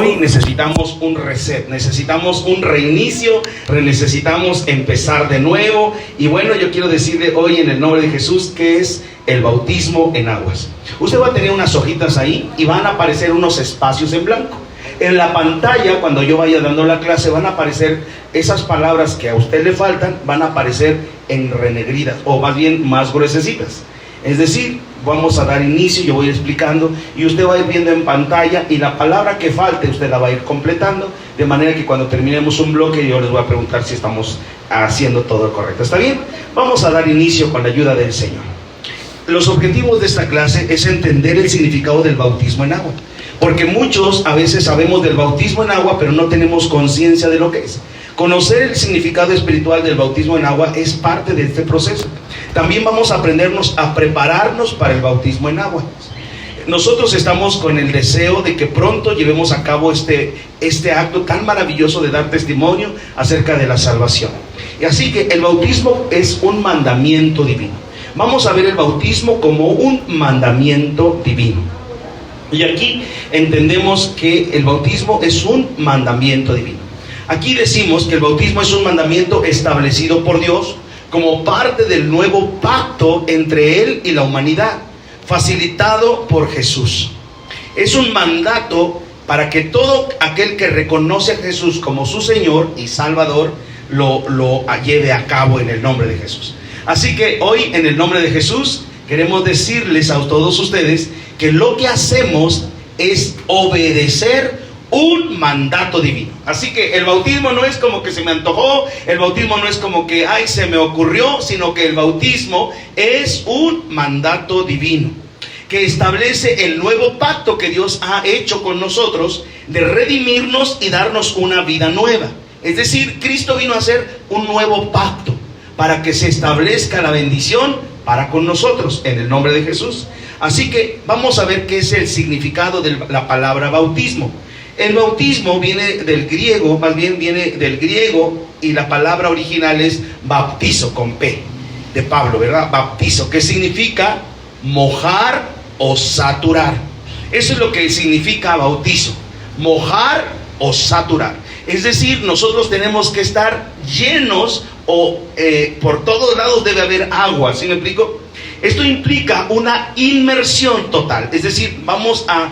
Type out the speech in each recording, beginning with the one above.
Hoy necesitamos un reset, necesitamos un reinicio, necesitamos empezar de nuevo. Y bueno, yo quiero decirle hoy en el nombre de Jesús que es el bautismo en aguas. Usted va a tener unas hojitas ahí y van a aparecer unos espacios en blanco. En la pantalla, cuando yo vaya dando la clase, van a aparecer esas palabras que a usted le faltan, van a aparecer en renegridas, o más bien más gruesecitas. Es decir, vamos a dar inicio, yo voy explicando y usted va a ir viendo en pantalla, y la palabra que falte usted la va a ir completando, de manera que cuando terminemos un bloque yo les voy a preguntar si estamos haciendo todo correcto. ¿Está bien? Vamos a dar inicio con la ayuda del Señor. Los objetivos de esta clase es entender el significado del bautismo en agua, porque muchos a veces sabemos del bautismo en agua, pero no tenemos conciencia de lo que es. Conocer el significado espiritual del bautismo en agua es parte de este proceso. También vamos a aprendernos a prepararnos para el bautismo en agua. Nosotros estamos con el deseo de que pronto llevemos a cabo este acto tan maravilloso de dar testimonio acerca de la salvación. Y así que el bautismo es un mandamiento divino. Vamos a ver el bautismo como un mandamiento divino. Y aquí entendemos que el bautismo es un mandamiento divino. Aquí decimos que el bautismo es un mandamiento establecido por Dios como parte del nuevo pacto entre Él y la humanidad, facilitado por Jesús. Es un mandato para que todo aquel que reconoce a Jesús como su Señor y Salvador lo lleve a cabo en el nombre de Jesús. Así que hoy, en el nombre de Jesús, queremos decirles a todos ustedes que lo que hacemos es obedecer un mandato divino. Así que el bautismo no es como que se me antojó, el bautismo no es como que ay se me ocurrió, sino que el bautismo es un mandato divino que establece el nuevo pacto que Dios ha hecho con nosotros de redimirnos y darnos una vida nueva. Es decir, Cristo vino a hacer un nuevo pacto para que se establezca la bendición para con nosotros en el nombre de Jesús. Así que vamos a ver qué es el significado de la palabra bautismo. El bautismo viene del griego, más bien viene del griego, y la palabra original es baptizo, con P, de Pablo, ¿verdad? Baptizo, que significa mojar o saturar. Eso es lo que significa bautizo, mojar o saturar. Es decir, nosotros tenemos que estar llenos o por todos lados debe haber agua, ¿sí me explico? Esto implica una inmersión total, es decir, vamos a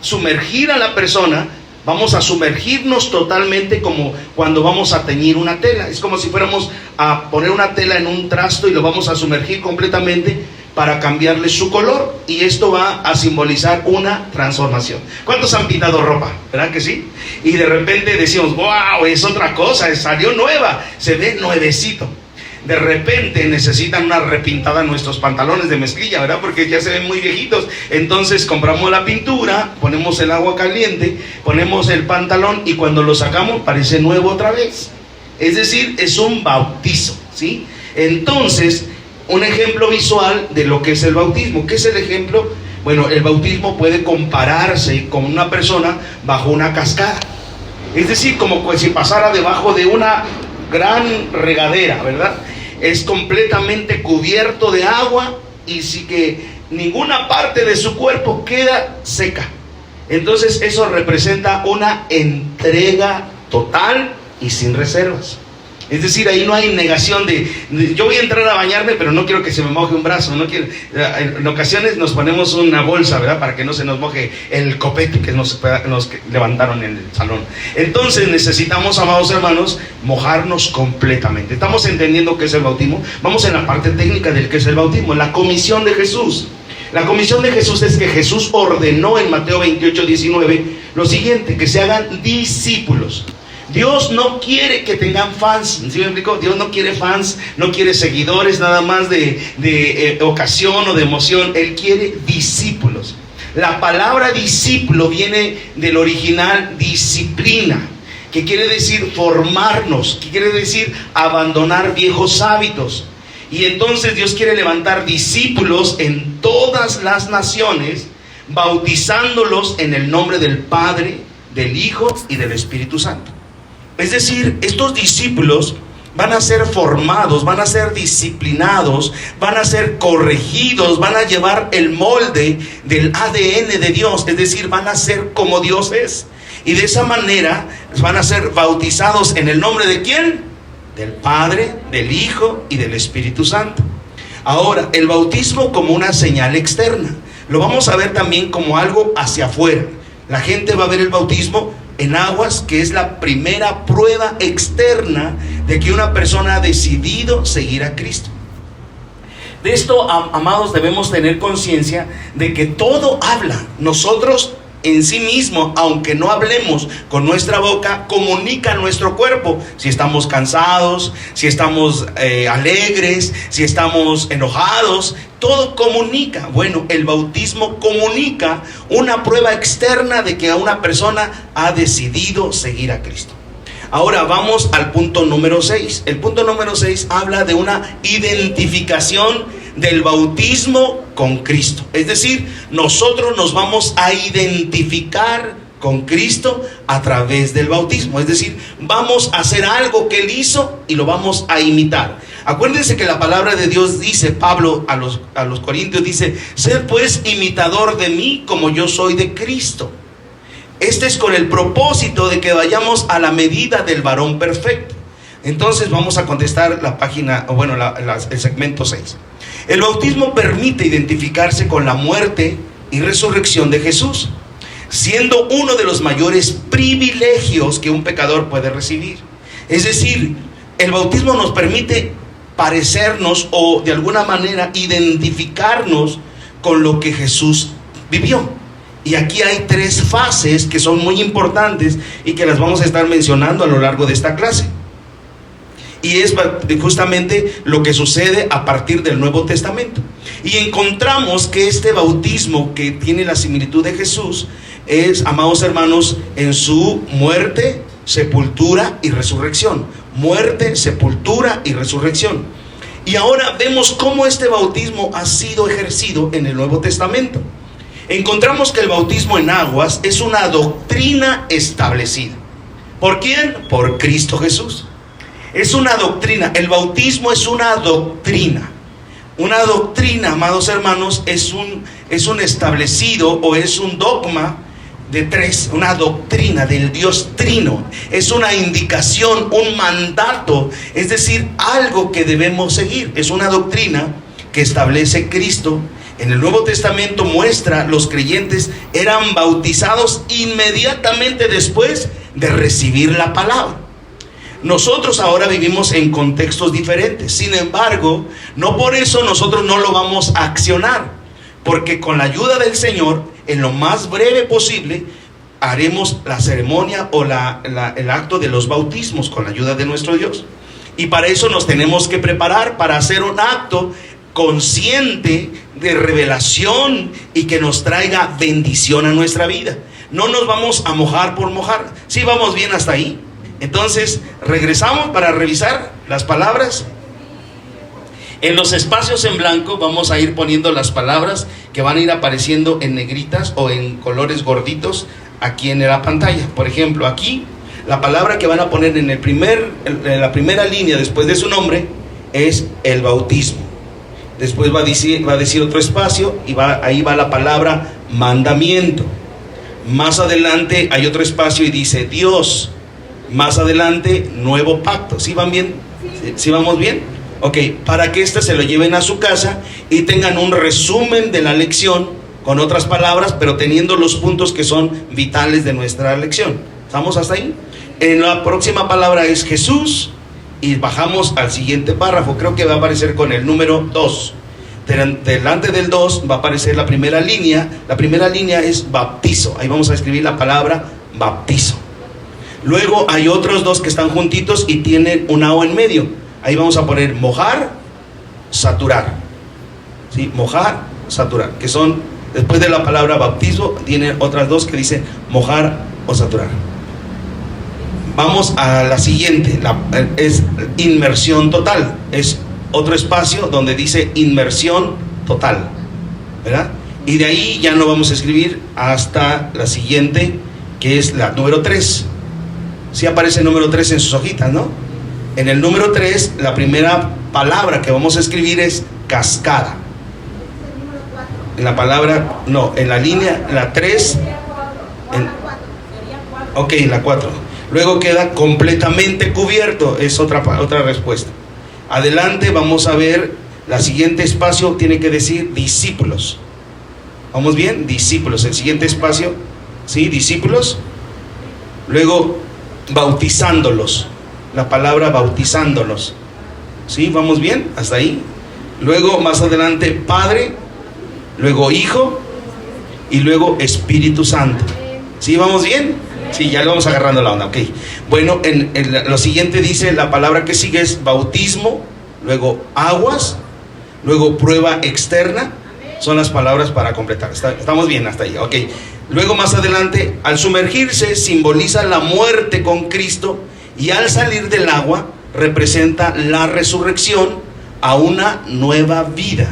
sumergir a la persona, vamos a sumergirnos totalmente, como cuando vamos a teñir una tela. Es como si fuéramos a poner una tela en un trasto y lo vamos a sumergir completamente para cambiarle su color, y esto va a simbolizar una transformación. ¿Cuántos han pintado ropa? ¿Verdad que sí? Y de repente decimos, wow, es otra cosa, salió nueva, se ve nuevecito. De repente necesitan una repintada nuestros pantalones de mezclilla, ¿verdad? Porque ya se ven muy viejitos. Entonces compramos la pintura, ponemos el agua caliente, ponemos el pantalón y cuando lo sacamos parece nuevo otra vez. Es decir, es un bautizo, ¿sí? Entonces, un ejemplo visual de lo que es el bautismo. ¿Qué es el ejemplo? Bueno, el bautismo puede compararse con una persona bajo una cascada. Es decir, como si pasara debajo de una gran regadera, ¿verdad? Es completamente cubierto de agua y sí que ninguna parte de su cuerpo queda seca. Entonces eso representa una entrega total y sin reservas. Es decir, ahí no hay negación de yo voy a entrar a bañarme, pero no quiero que se me moje un brazo, no quiero. En ocasiones nos ponemos una bolsa, ¿verdad? Para que no se nos moje el copete que nos levantaron en el salón. Entonces necesitamos, amados hermanos, mojarnos completamente. ¿Estamos entendiendo qué es el bautismo? Vamos en la parte técnica del que es el bautismo, la comisión de Jesús. La comisión de Jesús es que Jesús ordenó en Mateo 28:19 lo siguiente: que se hagan discípulos. Dios no quiere que tengan fans, ¿sí me explico? Dios no quiere fans, no quiere seguidores nada más de ocasión o de emoción. Él quiere discípulos. La palabra discípulo viene del original disciplina, que quiere decir formarnos, que quiere decir abandonar viejos hábitos. Y entonces Dios quiere levantar discípulos en todas las naciones, bautizándolos en el nombre del Padre, del Hijo y del Espíritu Santo. Es decir, estos discípulos van a ser formados, van a ser disciplinados, van a ser corregidos, van a llevar el molde del ADN de Dios, es decir, van a ser como Dios es. Y de esa manera van a ser bautizados en el nombre de ¿quién? Del Padre, del Hijo y del Espíritu Santo. Ahora, el bautismo como una señal externa, lo vamos a ver también como algo hacia afuera. La gente va a ver el bautismo en aguas, que es la primera prueba externa de que una persona ha decidido seguir a Cristo. De esto, amados, debemos tener conciencia de que todo habla. Nosotros en sí mismo, aunque no hablemos con nuestra boca, comunica nuestro cuerpo. Si estamos cansados, si estamos alegres, si estamos enojados, todo comunica. Bueno, el bautismo comunica una prueba externa de que una persona ha decidido seguir a Cristo. Ahora vamos al punto número 6. El punto número 6 habla de una identificación del bautismo con Cristo. Es decir, nosotros nos vamos a identificar con Cristo a través del bautismo. Es decir, vamos a hacer algo que Él hizo y lo vamos a imitar. Acuérdense que la palabra de Dios dice, Pablo a los Corintios dice, sed pues imitador de mí como yo soy de Cristo. Este es con el propósito de que vayamos a la medida del varón perfecto. Entonces vamos a contestar la página, bueno, el segmento 6. El bautismo permite identificarse con la muerte y resurrección de Jesús, siendo uno de los mayores privilegios que un pecador puede recibir. Es decir, el bautismo nos permite parecernos o de alguna manera identificarnos con lo que Jesús vivió. Y aquí hay 3 fases que son muy importantes y que las vamos a estar mencionando a lo largo de esta clase. Y es justamente lo que sucede a partir del Nuevo Testamento. Y encontramos que este bautismo que tiene la similitud de Jesús es, amados hermanos, en su muerte, sepultura y resurrección. Muerte, sepultura y resurrección. Y ahora vemos cómo este bautismo ha sido ejercido en el Nuevo Testamento. Encontramos que el bautismo en aguas es una doctrina establecida. ¿Por quién? Por Cristo Jesús. Es una doctrina. El bautismo es una doctrina. Una doctrina, amados hermanos, es un establecido o es un dogma de 3, una doctrina del Dios Trino. Es una indicación, un mandato, es decir, algo que debemos seguir. Es una doctrina que establece Cristo. En el Nuevo Testamento muestra los creyentes eran bautizados inmediatamente después de recibir la palabra. Nosotros ahora vivimos en contextos diferentes. Sin embargo, no por eso nosotros no lo vamos a accionar, porque con la ayuda del Señor, en lo más breve posible, haremos la ceremonia o el acto de los bautismos con la ayuda de nuestro Dios. Y para eso nos tenemos que preparar para hacer un acto consciente de revelación y que nos traiga bendición a nuestra vida. No nos vamos a mojar por mojar. Sí, vamos bien hasta ahí. Entonces regresamos para revisar las palabras. En los espacios en blanco vamos a ir poniendo las palabras que van a ir apareciendo en negritas o en colores gorditos aquí en la pantalla. Por ejemplo, aquí la palabra que van a poner en la primera línea después de su nombre es el bautismo. Después va a decir otro espacio y ahí va la palabra mandamiento. Más adelante hay otro espacio y dice Dios. Más adelante, nuevo pacto. ¿Sí van bien? ¿Sí vamos bien? Ok, para que se lo lleven a su casa y tengan un resumen de la lección con otras palabras, pero teniendo los puntos que son vitales de nuestra lección. ¿Estamos hasta ahí? En la próxima palabra es Jesús y bajamos al siguiente párrafo. Creo que va a aparecer con el número 2. Delante del 2 va a aparecer la primera línea. La primera línea es bautizo. Ahí vamos a escribir la palabra bautizo. Luego hay otros 2 que están juntitos y tienen una O en medio. Ahí vamos a poner mojar, saturar. ¿Sí? Mojar, saturar. Que son, después de la palabra bautismo, tienen otras 2 que dicen mojar o saturar. Vamos a la siguiente. Es inmersión total. Es otro espacio donde dice inmersión total. ¿Verdad? Y de ahí ya no vamos a escribir hasta la siguiente, que es la número 3. Sí aparece el número 3 en sus hojitas, ¿no? En el número 3, la primera palabra que vamos a escribir es cascada. En la palabra, no, en la línea, la 3, Ok, la 4. Luego queda completamente cubierto, es otra respuesta. Adelante, vamos a ver, la siguiente espacio tiene que decir discípulos. ¿Vamos bien? Discípulos, el siguiente espacio, ¿sí? Discípulos. Luego, bautizándolos, la palabra bautizándolos. ¿Sí? ¿Vamos bien? Hasta ahí. Luego, más adelante, Padre, luego Hijo y luego Espíritu Santo. ¿Sí? ¿Vamos bien? Sí, ya le vamos agarrando la onda, ok. Bueno, lo siguiente dice, la palabra que sigue es bautismo, luego aguas, luego prueba externa. Son las palabras para completar. Estamos bien hasta ahí, ok. Luego más adelante, al sumergirse simboliza la muerte con Cristo, y al salir del agua representa la resurrección a una nueva vida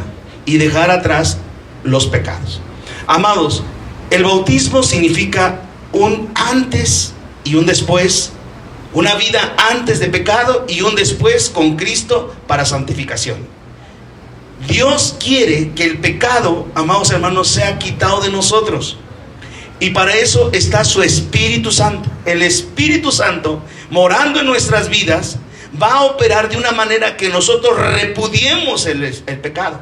y dejar atrás los pecados. Amados, el bautismo significa un antes y un después, una vida antes de pecado y un después con Cristo para santificación. Dios quiere que el pecado, amados hermanos, sea quitado de nosotros, y para eso está su Espíritu Santo. El Espíritu Santo, morando en nuestras vidas, va a operar de una manera que nosotros repudiemos el pecado.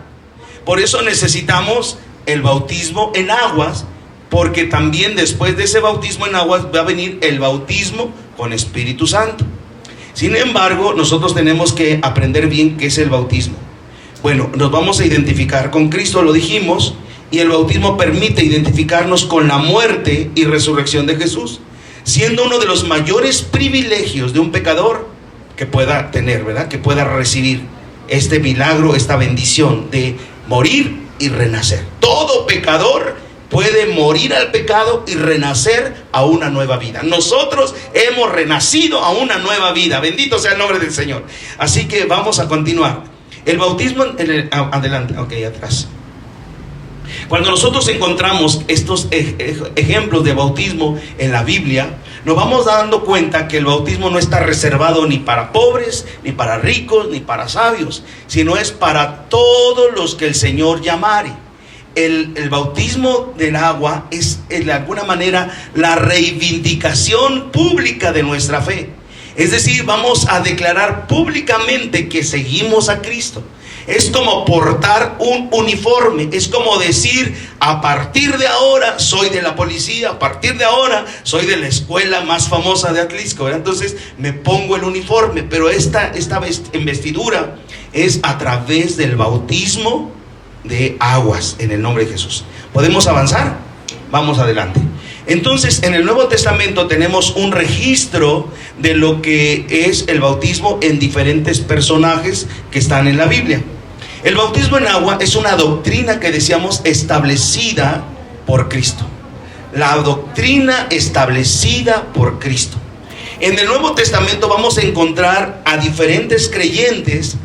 Por eso necesitamos el bautismo en aguas, porque también después de ese bautismo en aguas va a venir el bautismo con Espíritu Santo. Sin embargo, nosotros tenemos que aprender bien qué es el bautismo. Bueno, nos vamos a identificar con Cristo, lo dijimos, y el bautismo permite identificarnos con la muerte y resurrección de Jesús, siendo uno de los mayores privilegios de un pecador que pueda tener, ¿verdad? Que pueda recibir este milagro, esta bendición de morir y renacer. Todo pecador puede morir al pecado y renacer a una nueva vida. Nosotros hemos renacido a una nueva vida. Bendito sea el nombre del Señor. Así que vamos a continuar. El bautismo adelante, ok, atrás. Cuando nosotros encontramos estos ejemplos de bautismo en la Biblia, nos vamos dando cuenta que el bautismo no está reservado ni para pobres, ni para ricos, ni para sabios, sino es para todos los que el Señor llamare. El bautismo del agua es de alguna manera la reivindicación pública de nuestra fe. Es decir, vamos a declarar públicamente que seguimos a Cristo. Es como portar un uniforme. Es como decir, a partir de ahora soy de la policía, a partir de ahora soy de la escuela más famosa de Atlisco, ¿verdad? Entonces me pongo el uniforme. Pero esta investidura es a través del bautismo de aguas en el nombre de Jesús. ¿Podemos avanzar? Vamos adelante. Entonces, en el Nuevo Testamento tenemos un registro de lo que es el bautismo en diferentes personajes que están en la Biblia. El bautismo en agua es una doctrina que decíamos establecida por Cristo. La doctrina establecida por Cristo. En el Nuevo Testamento vamos a encontrar a diferentes creyentes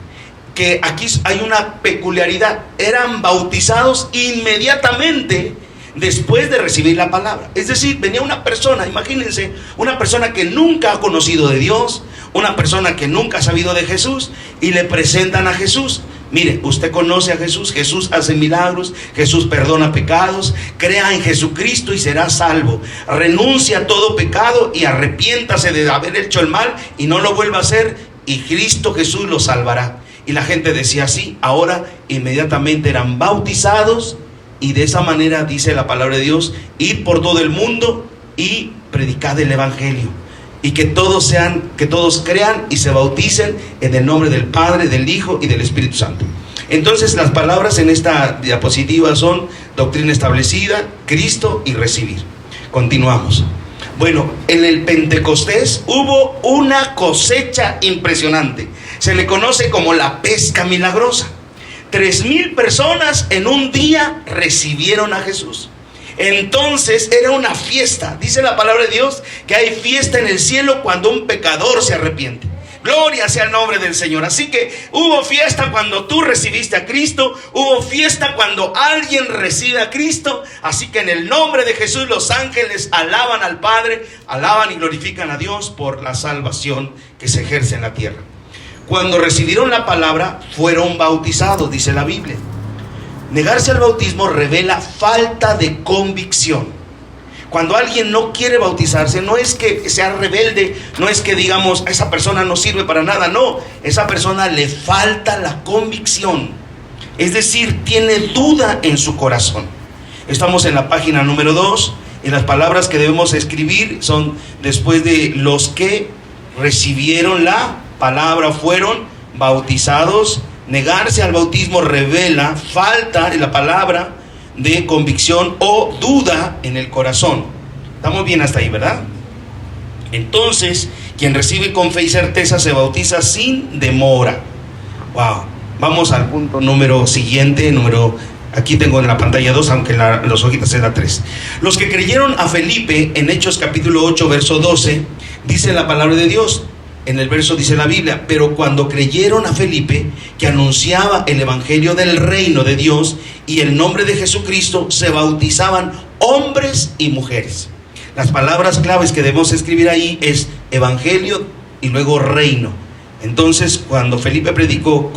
que aquí hay una peculiaridad. Eran bautizados inmediatamente después de recibir la palabra. Es decir, venía una persona, imagínense, una persona que nunca ha conocido de Dios, una persona que nunca ha sabido de Jesús, y le presentan a Jesús. Mire, usted conoce a Jesús, Jesús hace milagros, Jesús perdona pecados, crea en Jesucristo y será salvo. Renuncia a todo pecado y arrepiéntase de haber hecho el mal y no lo vuelva a hacer, y Cristo Jesús lo salvará. Y la gente decía así. Ahora inmediatamente eran bautizados, y de esa manera dice la palabra de Dios: ir por todo el mundo y predicad el evangelio, y que todos crean y se bauticen en el nombre del Padre, del Hijo y del Espíritu Santo. Entonces las palabras en esta diapositiva son doctrina establecida, Cristo y recibir. Continuamos. Bueno, en el Pentecostés hubo una cosecha impresionante. Se le conoce como la pesca milagrosa. 3,000 personas en un día recibieron a Jesús. Entonces era una fiesta. Dice la palabra de Dios que hay fiesta en el cielo cuando un pecador se arrepiente. Gloria sea el nombre del Señor. Así que hubo fiesta cuando tú recibiste a Cristo. Hubo fiesta cuando alguien recibe a Cristo. Así que en el nombre de Jesús los ángeles alaban al Padre, alaban y glorifican a Dios por la salvación que se ejerce en la tierra. Cuando recibieron la palabra, fueron bautizados, dice la Biblia. Negarse al bautismo revela falta de convicción. Cuando alguien no quiere bautizarse, no es que sea rebelde, no es que digamos, esa persona no sirve para nada, no, esa persona le falta la convicción, es decir, tiene duda en su corazón. Estamos en la página número 2 y las palabras que debemos escribir son después de los que recibieron la palabra fueron bautizados. Negarse al bautismo revela falta en la palabra de convicción o duda en el corazón. Estamos bien hasta ahí, ¿verdad? Entonces, quien recibe con fe y certeza se bautiza sin demora. Wow. Vamos al punto número siguiente, aquí tengo en la pantalla 2, aunque en los hojitas es la 3. Los que creyeron a Felipe, en Hechos capítulo 8, verso 12, dice la palabra de Dios. En el verso dice la Biblia: pero cuando creyeron a Felipe, que anunciaba el evangelio del reino de Dios y el nombre de Jesucristo, se bautizaban hombres y mujeres. Las palabras claves que debemos escribir ahí es evangelio y luego reino. Entonces, cuando Felipe predicó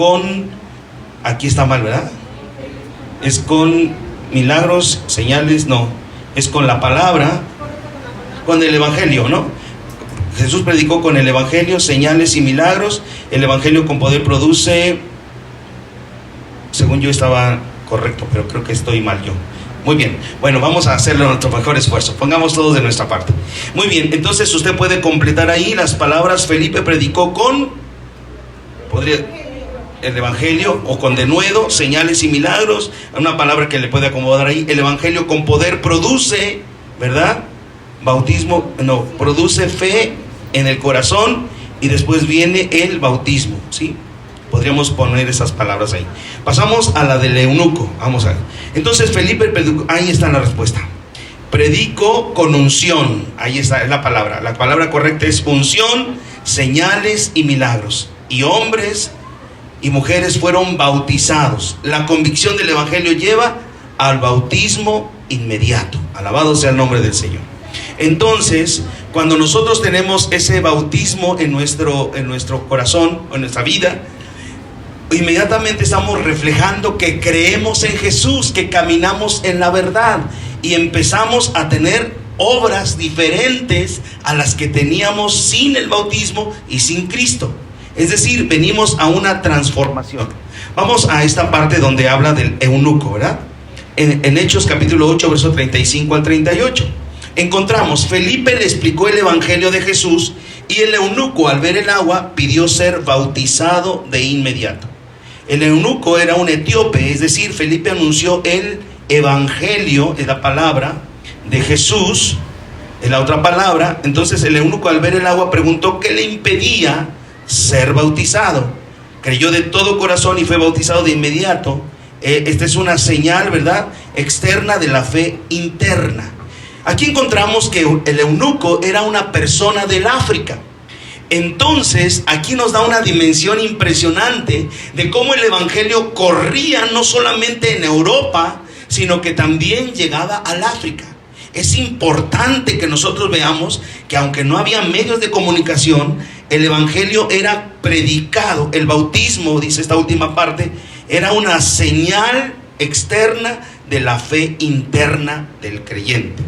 aquí está mal, ¿verdad? Es con milagros, señales, no, es con la palabra, con el evangelio, ¿no? Jesús predicó con el evangelio, señales y milagros. El evangelio con poder produce, según yo estaba correcto, pero creo que estoy mal yo. Muy bien, bueno, vamos a hacerlo nuestro mejor esfuerzo, pongamos todos de nuestra parte. Muy bien, entonces usted puede completar ahí las palabras. Felipe predicó el evangelio, o con denuedo, señales y milagros, una palabra que le puede acomodar ahí. El evangelio con poder produce, ¿verdad? Bautismo, no, produce fe en el corazón y después viene el bautismo, ¿sí? Podríamos poner esas palabras ahí. Pasamos a la del eunuco, vamos a ver. Entonces Felipe predicó, ahí está la respuesta. Predicó con unción, ahí está, es la palabra correcta es unción, señales y milagros. Y hombres y mujeres fueron bautizados. La convicción del evangelio lleva al bautismo inmediato. Alabado sea el nombre del Señor. Entonces, cuando nosotros tenemos ese bautismo en nuestro corazón, en nuestra vida, inmediatamente estamos reflejando que creemos en Jesús, que caminamos en la verdad y empezamos a tener obras diferentes a las que teníamos sin el bautismo y sin Cristo. Es decir, venimos a una transformación. Vamos a esta parte donde habla del eunuco, ¿verdad? En Hechos capítulo 8, verso 35 al 38. Encontramos, Felipe le explicó el evangelio de Jesús y el eunuco, al ver el agua, pidió ser bautizado de inmediato. El eunuco era un etíope, es decir, Felipe anunció el evangelio, es la palabra de Jesús, es la otra palabra. Entonces el eunuco, al ver el agua, preguntó qué le impedía ser bautizado. Creyó de todo corazón y fue bautizado de inmediato. Esta es una señal, ¿verdad?, externa de la fe interna. Aquí encontramos que el eunuco era una persona del África. Entonces, aquí nos da una dimensión impresionante de cómo el evangelio corría no solamente en Europa, sino que también llegaba al África. Es importante que nosotros veamos que aunque no había medios de comunicación, el evangelio era predicado. El bautismo, dice esta última parte, era una señal externa de la fe interna del creyente.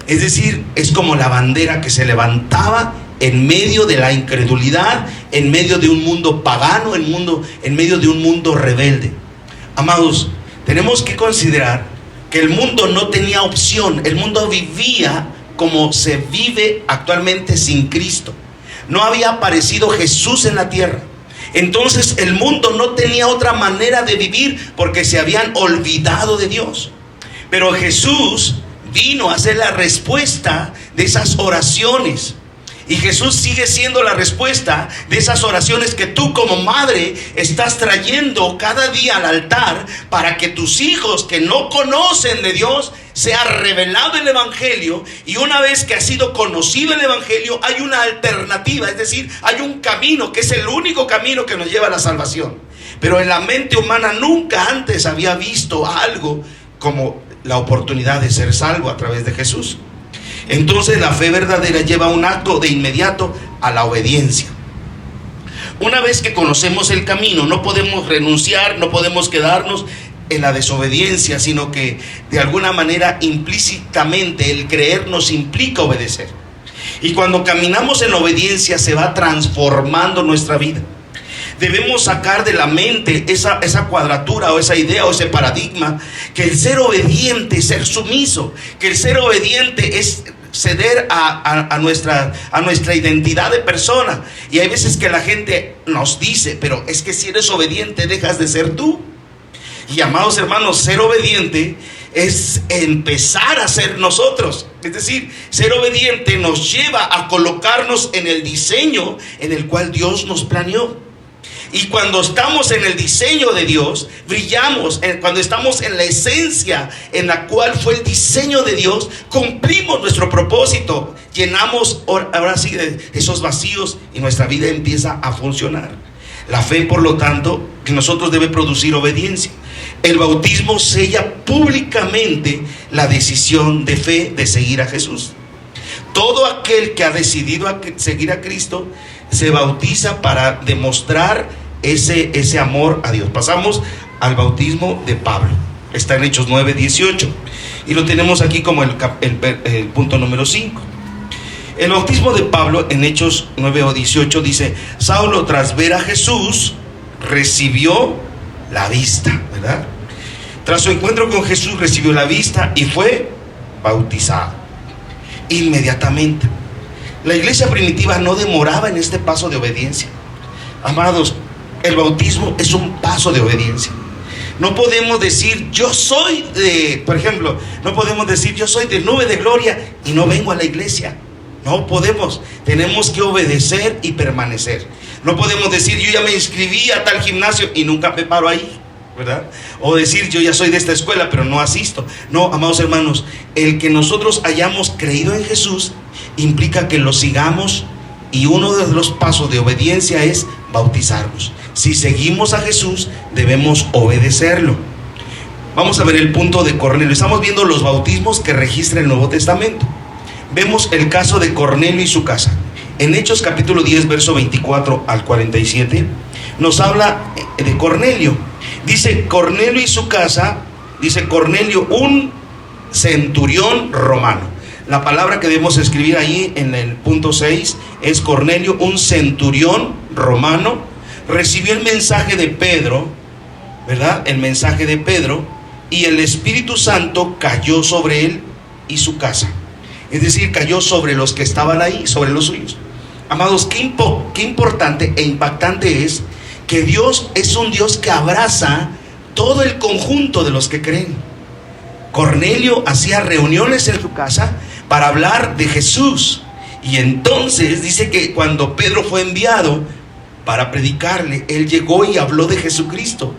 Es decir, es como la bandera que se levantaba en medio de la incredulidad, en medio de un mundo pagano, en medio de un mundo rebelde. Amados, tenemos que considerar que el mundo no tenía opción. El mundo vivía como se vive actualmente sin Cristo. No había aparecido Jesús en la tierra. Entonces el mundo no tenía otra manera de vivir porque se habían olvidado de Dios. Pero Jesús vino a ser la respuesta de esas oraciones. Y Jesús sigue siendo la respuesta de esas oraciones que tú como madre estás trayendo cada día al altar para que tus hijos que no conocen de Dios sea revelado el evangelio. Y una vez que ha sido conocido el evangelio, hay una alternativa, es decir, hay un camino que es el único camino que nos lleva a la salvación. Pero en la mente humana nunca antes había visto algo como la oportunidad de ser salvo a través de Jesús. Entonces la fe verdadera lleva un acto de inmediato a la obediencia. Una vez que conocemos el camino, no podemos renunciar, no podemos quedarnos en la desobediencia, sino que de alguna manera implícitamente el creer nos implica obedecer. Y cuando caminamos en obediencia se va transformando nuestra vida. Debemos sacar de la mente esa cuadratura o esa idea o ese paradigma, que el ser obediente es ser sumiso, que el ser obediente es ceder a nuestra identidad de persona. Y hay veces que la gente nos dice, pero es que si eres obediente dejas de ser tú. Y amados hermanos, ser obediente es empezar a ser nosotros. Es decir, ser obediente nos lleva a colocarnos en el diseño en el cual Dios nos planeó. Y cuando estamos en el diseño de Dios, brillamos. Cuando estamos en la esencia en la cual fue el diseño de Dios, cumplimos nuestro propósito. Llenamos ahora sí de esos vacíos y nuestra vida empieza a funcionar. La fe, por lo tanto, que nosotros debe producir obediencia. El bautismo sella públicamente la decisión de fe de seguir a Jesús. Todo aquel que ha decidido seguir a Cristo se bautiza para demostrar ese amor a Dios. Pasamos al bautismo de Pablo. Está en Hechos 9:18 y lo tenemos aquí como el punto número 5. El bautismo de Pablo en Hechos 9:18 dice: Saulo, tras ver a Jesús, recibió la vista, ¿verdad? Tras su encuentro con Jesús recibió la vista y fue bautizado inmediatamente. La iglesia primitiva no demoraba en este paso de obediencia. Amados, el bautismo es un paso de obediencia. No podemos decir yo soy por ejemplo, no podemos decir yo soy de Nube de Gloria y no vengo a la iglesia. No podemos, tenemos que obedecer y permanecer. No podemos decir yo ya me inscribí a tal gimnasio y nunca me paro ahí, ¿verdad? O decir yo ya soy de esta escuela pero no asisto. No, amados hermanos, el que nosotros hayamos creído en Jesús implica que lo sigamos, y uno de los pasos de obediencia es bautizarnos. Si seguimos a Jesús debemos obedecerlo. Vamos a ver el punto de Cornelio. Estamos viendo los bautismos que registra el Nuevo Testamento. Vemos el caso de Cornelio y su casa. En Hechos capítulo 10 verso 24 al 47 nos habla de Cornelio. Dice Cornelio y su casa, dice Cornelio, un centurión romano. La palabra que debemos escribir ahí en el punto 6 es Cornelio, un centurión romano, recibió el mensaje de Pedro, ¿verdad? El mensaje de Pedro, y el Espíritu Santo cayó sobre él y su casa. Es decir, cayó sobre los que estaban ahí, sobre los suyos. Amados, qué importante e impactante es que Dios es un Dios que abraza todo el conjunto de los que creen. Cornelio hacía reuniones en su casa para hablar de Jesús. Y entonces dice que cuando Pedro fue enviado para predicarle, él llegó y habló de Jesucristo.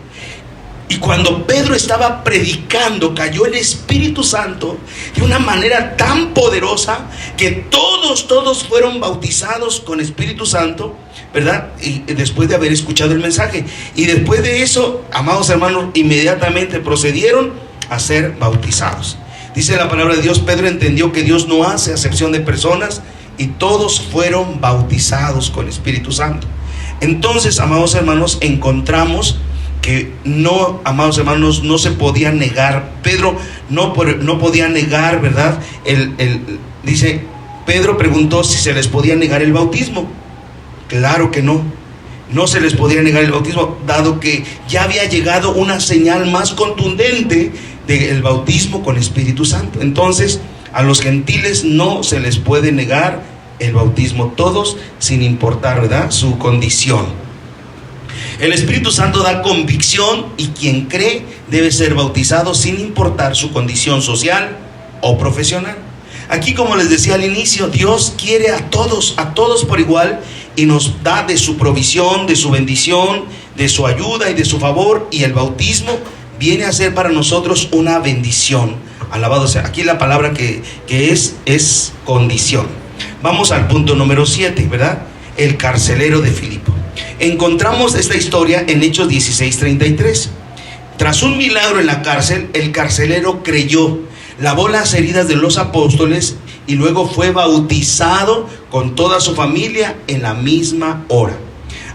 Y cuando Pedro estaba predicando, cayó el Espíritu Santo de una manera tan poderosa que todos fueron bautizados con Espíritu Santo, ¿verdad? Y después de haber escuchado el mensaje. Y después de eso, amados hermanos, inmediatamente procedieron a ser bautizados. Dice la palabra de Dios, Pedro entendió que Dios no hace acepción de personas y todos fueron bautizados con Espíritu Santo. Entonces, amados hermanos, encontramos que no, amados hermanos, no se podía negar. Pedro no podía negar, ¿verdad? Dice, Pedro preguntó si se les podía negar el bautismo. Claro que no. No se les podía negar el bautismo, dado que ya había llegado una señal más contundente del bautismo con Espíritu Santo. Entonces, a los gentiles no se les puede negar el bautismo, todos sin importar, ¿verdad?, su condición. El Espíritu Santo da convicción y quien cree debe ser bautizado sin importar su condición social o profesional. Aquí, como les decía al inicio, Dios quiere a todos por igual y nos da de su provisión, de su bendición, de su ayuda y de su favor, y el bautismo viene a ser para nosotros una bendición. Alabado sea. Aquí la palabra que es condición. Vamos al punto número 7, ¿verdad? El carcelero de Filipo. Encontramos esta historia en Hechos 16:33. Tras un milagro en la cárcel, el carcelero creyó, lavó las heridas de los apóstoles y luego fue bautizado con toda su familia en la misma hora.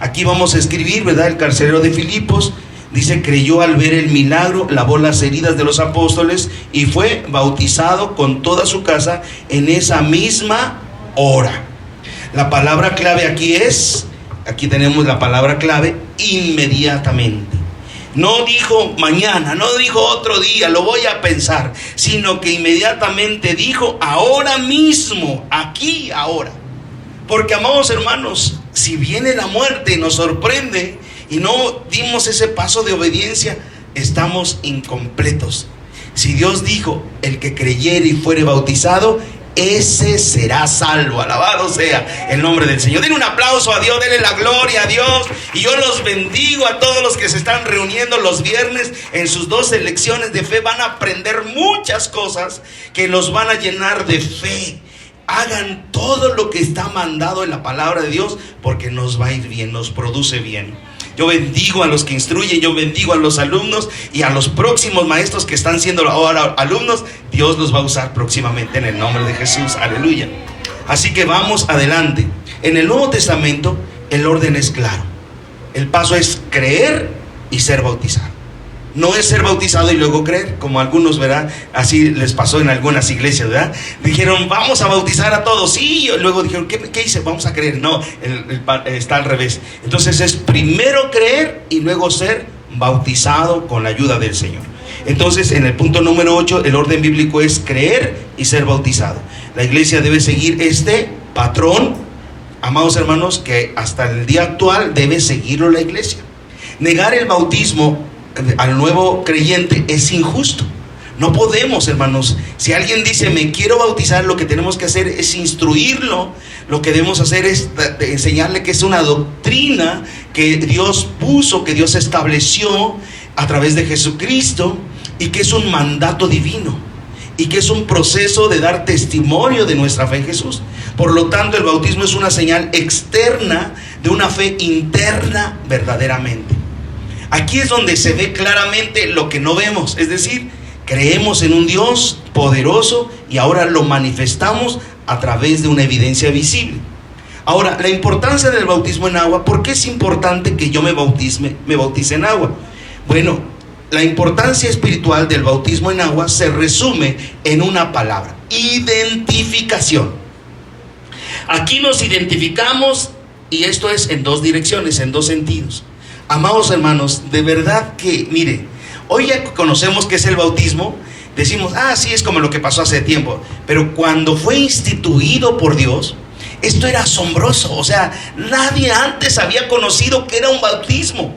Aquí vamos a escribir, ¿verdad? El carcelero de Filipos Dice, creyó al ver el milagro, lavó las heridas de los apóstoles y fue bautizado con toda su casa en esa misma hora. La palabra clave aquí tenemos la palabra clave, inmediatamente. No dijo mañana, no dijo otro día, lo voy a pensar, sino que inmediatamente dijo ahora mismo, aquí, ahora. Porque, amados hermanos, si viene la muerte y nos sorprende y no dimos ese paso de obediencia, estamos incompletos. Si Dios dijo, el que creyere y fuere bautizado, ese será salvo. Alabado sea el nombre del Señor. Denle un aplauso a Dios, denle la gloria a Dios. Y yo los bendigo a todos los que se están reuniendo los viernes en sus 12 lecciones de fe. Van a aprender muchas cosas que los van a llenar de fe. Hagan todo lo que está mandado en la palabra de Dios, porque nos va a ir bien, nos produce bien. Yo bendigo a los que instruyen, yo bendigo a los alumnos y a los próximos maestros que están siendo ahora alumnos. Dios los va a usar próximamente en el nombre de Jesús, aleluya. Así que vamos adelante. En el Nuevo Testamento el orden es claro. El paso es creer y ser bautizado. No es ser bautizado y luego creer, como algunos, ¿verdad? Así les pasó en algunas iglesias, ¿verdad? Dijeron, vamos a bautizar a todos. Sí, y luego dijeron, ¿qué hice? Vamos a creer. No, está al revés. Entonces es primero creer y luego ser bautizado con la ayuda del Señor. Entonces, en el punto número 8, el orden bíblico es creer y ser bautizado. La iglesia debe seguir este patrón, amados hermanos, que hasta el día actual debe seguirlo la iglesia. Negar el bautismo al nuevo creyente es injusto. No podemos, hermanos. Si alguien dice me quiero bautizar, lo que tenemos que hacer es instruirlo. Lo que debemos hacer es enseñarle que es una doctrina que Dios puso, que Dios estableció a través de Jesucristo, y que es un mandato divino, y que es un proceso de dar testimonio de nuestra fe en Jesús. Por lo tanto, el bautismo es una señal externa de una fe interna verdaderamente. Aquí es donde se ve claramente lo que no vemos, es decir, creemos en un Dios poderoso y ahora lo manifestamos a través de una evidencia visible. Ahora, la importancia del bautismo en agua. ¿Por qué es importante que yo me bautice en agua? Bueno, la importancia espiritual del bautismo en agua se resume en una palabra: identificación. Aquí nos identificamos, y esto es en dos direcciones, en dos sentidos. Amados hermanos, de verdad que, mire, hoy ya conocemos qué es el bautismo. Decimos, sí, es como lo que pasó hace tiempo. Pero cuando fue instituido por Dios, esto era asombroso. O sea, nadie antes había conocido qué era un bautismo.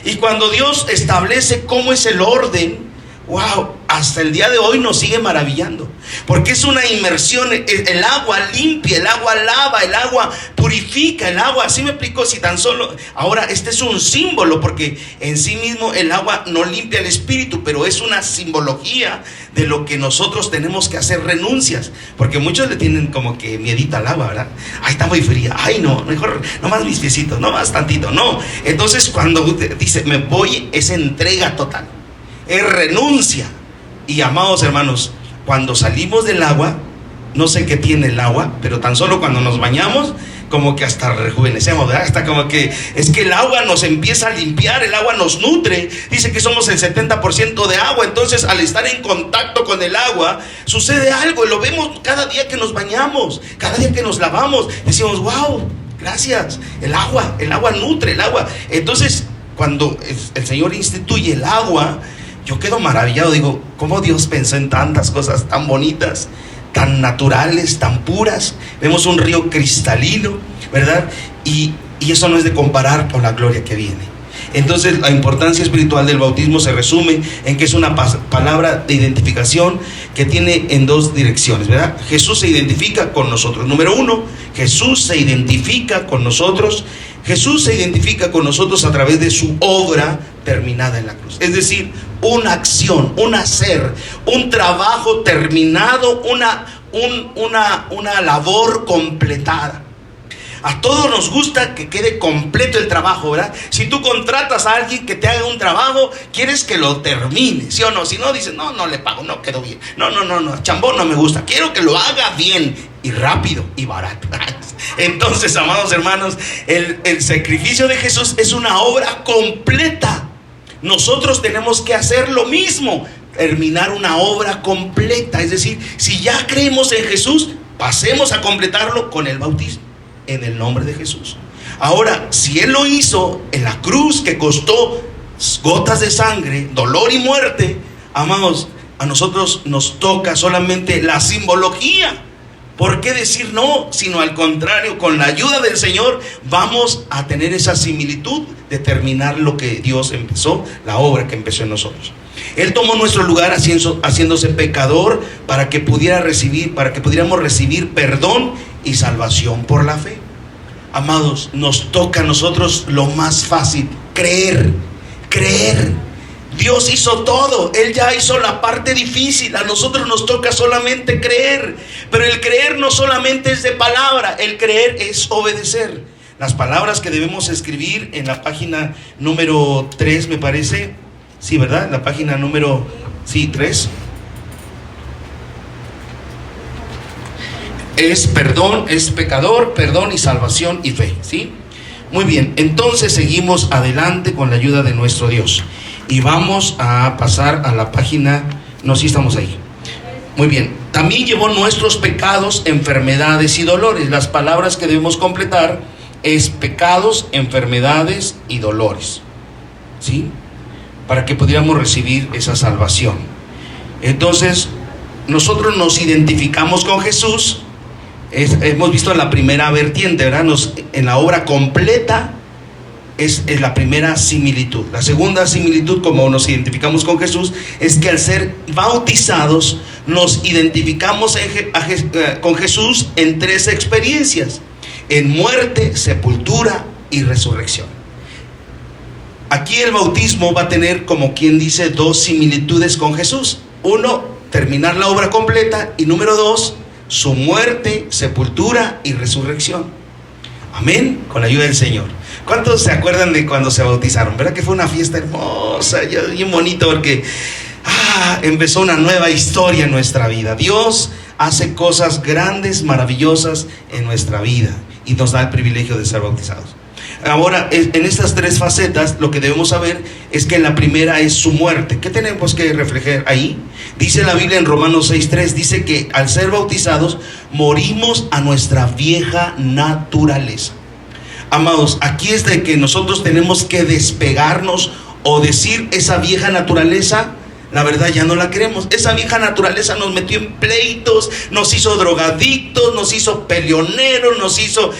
Y cuando Dios establece cómo es el orden, wow, hasta el día de hoy nos sigue maravillando. Porque es una inmersión. El agua limpia, el agua lava, el agua purifica, el agua, así me explico. Si tan solo, ahora este es un símbolo, porque en sí mismo el agua no limpia el espíritu, pero es una simbología de lo que nosotros tenemos que hacer renuncias. Porque muchos le tienen como que miedita al agua, ¿verdad? Ay, está muy fría, ay no, mejor, no más mis piecitos, no más tantito, no. Entonces cuando dice me voy, es entrega total, es renuncia. Y amados hermanos, cuando salimos del agua, no sé qué tiene el agua, pero tan solo cuando nos bañamos, como que hasta rejuvenecemos, ¿verdad? Hasta como que es que el agua nos empieza a limpiar, el agua nos nutre. Dice que somos el 70% de agua. Entonces, al estar en contacto con el agua, sucede algo, y lo vemos cada día que nos bañamos, cada día que nos lavamos. Decimos, wow, gracias, el agua nutre, el agua. Entonces, cuando el Señor instituye el agua, yo quedo maravillado. Digo, ¿cómo Dios pensó en tantas cosas tan bonitas, tan naturales, tan puras? Vemos un río cristalino, ¿verdad? Y eso no es de comparar con la gloria que viene. Entonces, la importancia espiritual del bautismo se resume en que es una palabra de identificación que tiene en dos direcciones, ¿verdad? Jesús se identifica con nosotros. Número uno, Jesús se identifica con nosotros. Jesús se identifica con nosotros a través de su obra terminada en la cruz. Es decir, una acción, un hacer, un trabajo terminado, una labor completada. A todos nos gusta que quede completo el trabajo, ¿verdad? Si tú contratas a alguien que te haga un trabajo, quieres que lo termine, ¿sí o no? Si no, dices, no le pago, no quedó bien. No, chambón no me gusta. Quiero que lo haga bien y rápido y barato. Entonces, amados hermanos, el sacrificio de Jesús es una obra completa. nosotros tenemos que hacer lo mismo, terminar una obra completa. Es decir, si ya creemos en Jesús, pasemos a completarlo con el bautismo en el nombre de Jesús. Ahora, si Él lo hizo en la cruz, que costó gotas de sangre, dolor y muerte, amados, a nosotros nos toca solamente la simbología. ¿Por qué decir no? Sino al contrario, con la ayuda del Señor vamos a tener esa similitud de terminar lo que Dios empezó, la obra que empezó en nosotros. Él tomó nuestro lugar haciéndose pecador para que pudiéramos recibir perdón y salvación por la fe. Amados, nos toca a nosotros lo más fácil, creer. Dios hizo todo, Él ya hizo la parte difícil, a nosotros nos toca solamente creer. Pero el creer no solamente es de palabra, el creer es obedecer. Las palabras que debemos escribir en la página número 3, me parece. Sí, ¿verdad? La página número 3. Es perdón, es pecador, perdón y salvación y fe, ¿sí? Muy bien, entonces seguimos adelante con la ayuda de nuestro Dios. Y vamos a pasar a la página, no, sí estamos ahí. Muy bien, también llevó nuestros pecados, enfermedades y dolores. Las palabras que debemos completar es pecados, enfermedades y dolores, ¿sí? Para que pudiéramos recibir esa salvación. Entonces, nosotros nos identificamos con Jesús. Hemos visto la primera vertiente, ¿verdad? En la obra completa es la primera similitud. La segunda similitud, como nos identificamos con Jesús, es que al ser bautizados nos identificamos con Jesús en 3 experiencias: en muerte, sepultura y resurrección. Aquí el bautismo va a tener, como quien dice, 2 similitudes con Jesús. 1, terminar la obra completa, y número 2, su muerte, sepultura y resurrección. Amén, con la ayuda del Señor. ¿Cuántos se acuerdan de cuando se bautizaron? ¿Verdad que fue una fiesta hermosa, bien bonito? Porque empezó una nueva historia en nuestra vida. Dios hace cosas grandes, maravillosas en nuestra vida, y nos da el privilegio de ser bautizados. Ahora, en estas 3 facetas, lo que debemos saber es que la primera es su muerte. ¿Qué tenemos que reflejar ahí? Dice la Biblia en Romanos 6:3, dice que al ser bautizados morimos a nuestra vieja naturaleza. Amados, aquí es de que nosotros tenemos que despegarnos o decir: esa vieja naturaleza, la verdad ya no la queremos. Esa vieja naturaleza nos metió en pleitos, nos hizo drogadictos, nos hizo peleoneros, nos hizo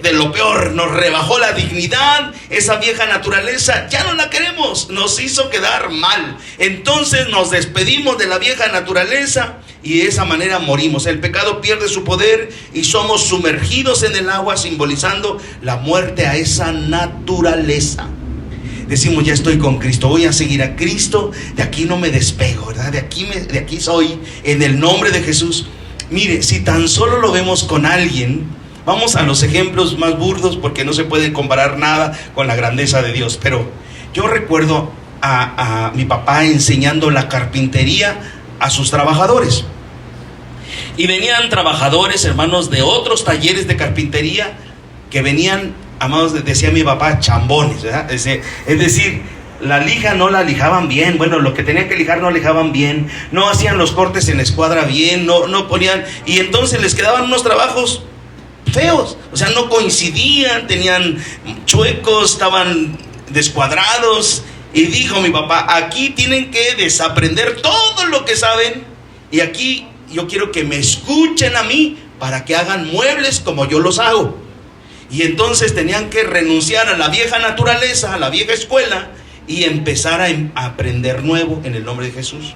de lo peor, nos rebajó la dignidad. Esa vieja naturaleza ya no la queremos, nos hizo quedar mal. Entonces nos despedimos de la vieja naturaleza y de esa manera morimos. El pecado pierde su poder y somos sumergidos en el agua, simbolizando la muerte a esa naturaleza. Decimos: ya estoy con Cristo, voy a seguir a Cristo, de aquí no me despego, ¿verdad? De aquí soy, en el nombre de Jesús. Mire, si tan solo lo vemos con alguien, vamos a los ejemplos más burdos, porque no se puede comparar nada con la grandeza de Dios. Pero yo recuerdo a mi papá enseñando la carpintería a sus trabajadores. Y venían trabajadores, hermanos, de otros talleres de carpintería, que venían, amados, decía mi papá, chambones, ¿verdad? Es decir, la lija no la lijaban bien. Bueno, lo que tenían que lijar no lijaban bien, no hacían los cortes en la escuadra bien, no ponían, y entonces les quedaban unos trabajos feos, o sea, no coincidían, tenían chuecos, estaban descuadrados. Y dijo mi papá: aquí tienen que desaprender todo lo que saben, y aquí yo quiero que me escuchen a mí para que hagan muebles como yo los hago. Y entonces tenían que renunciar a la vieja naturaleza, a la vieja escuela, y empezar a aprender nuevo en el nombre de Jesús.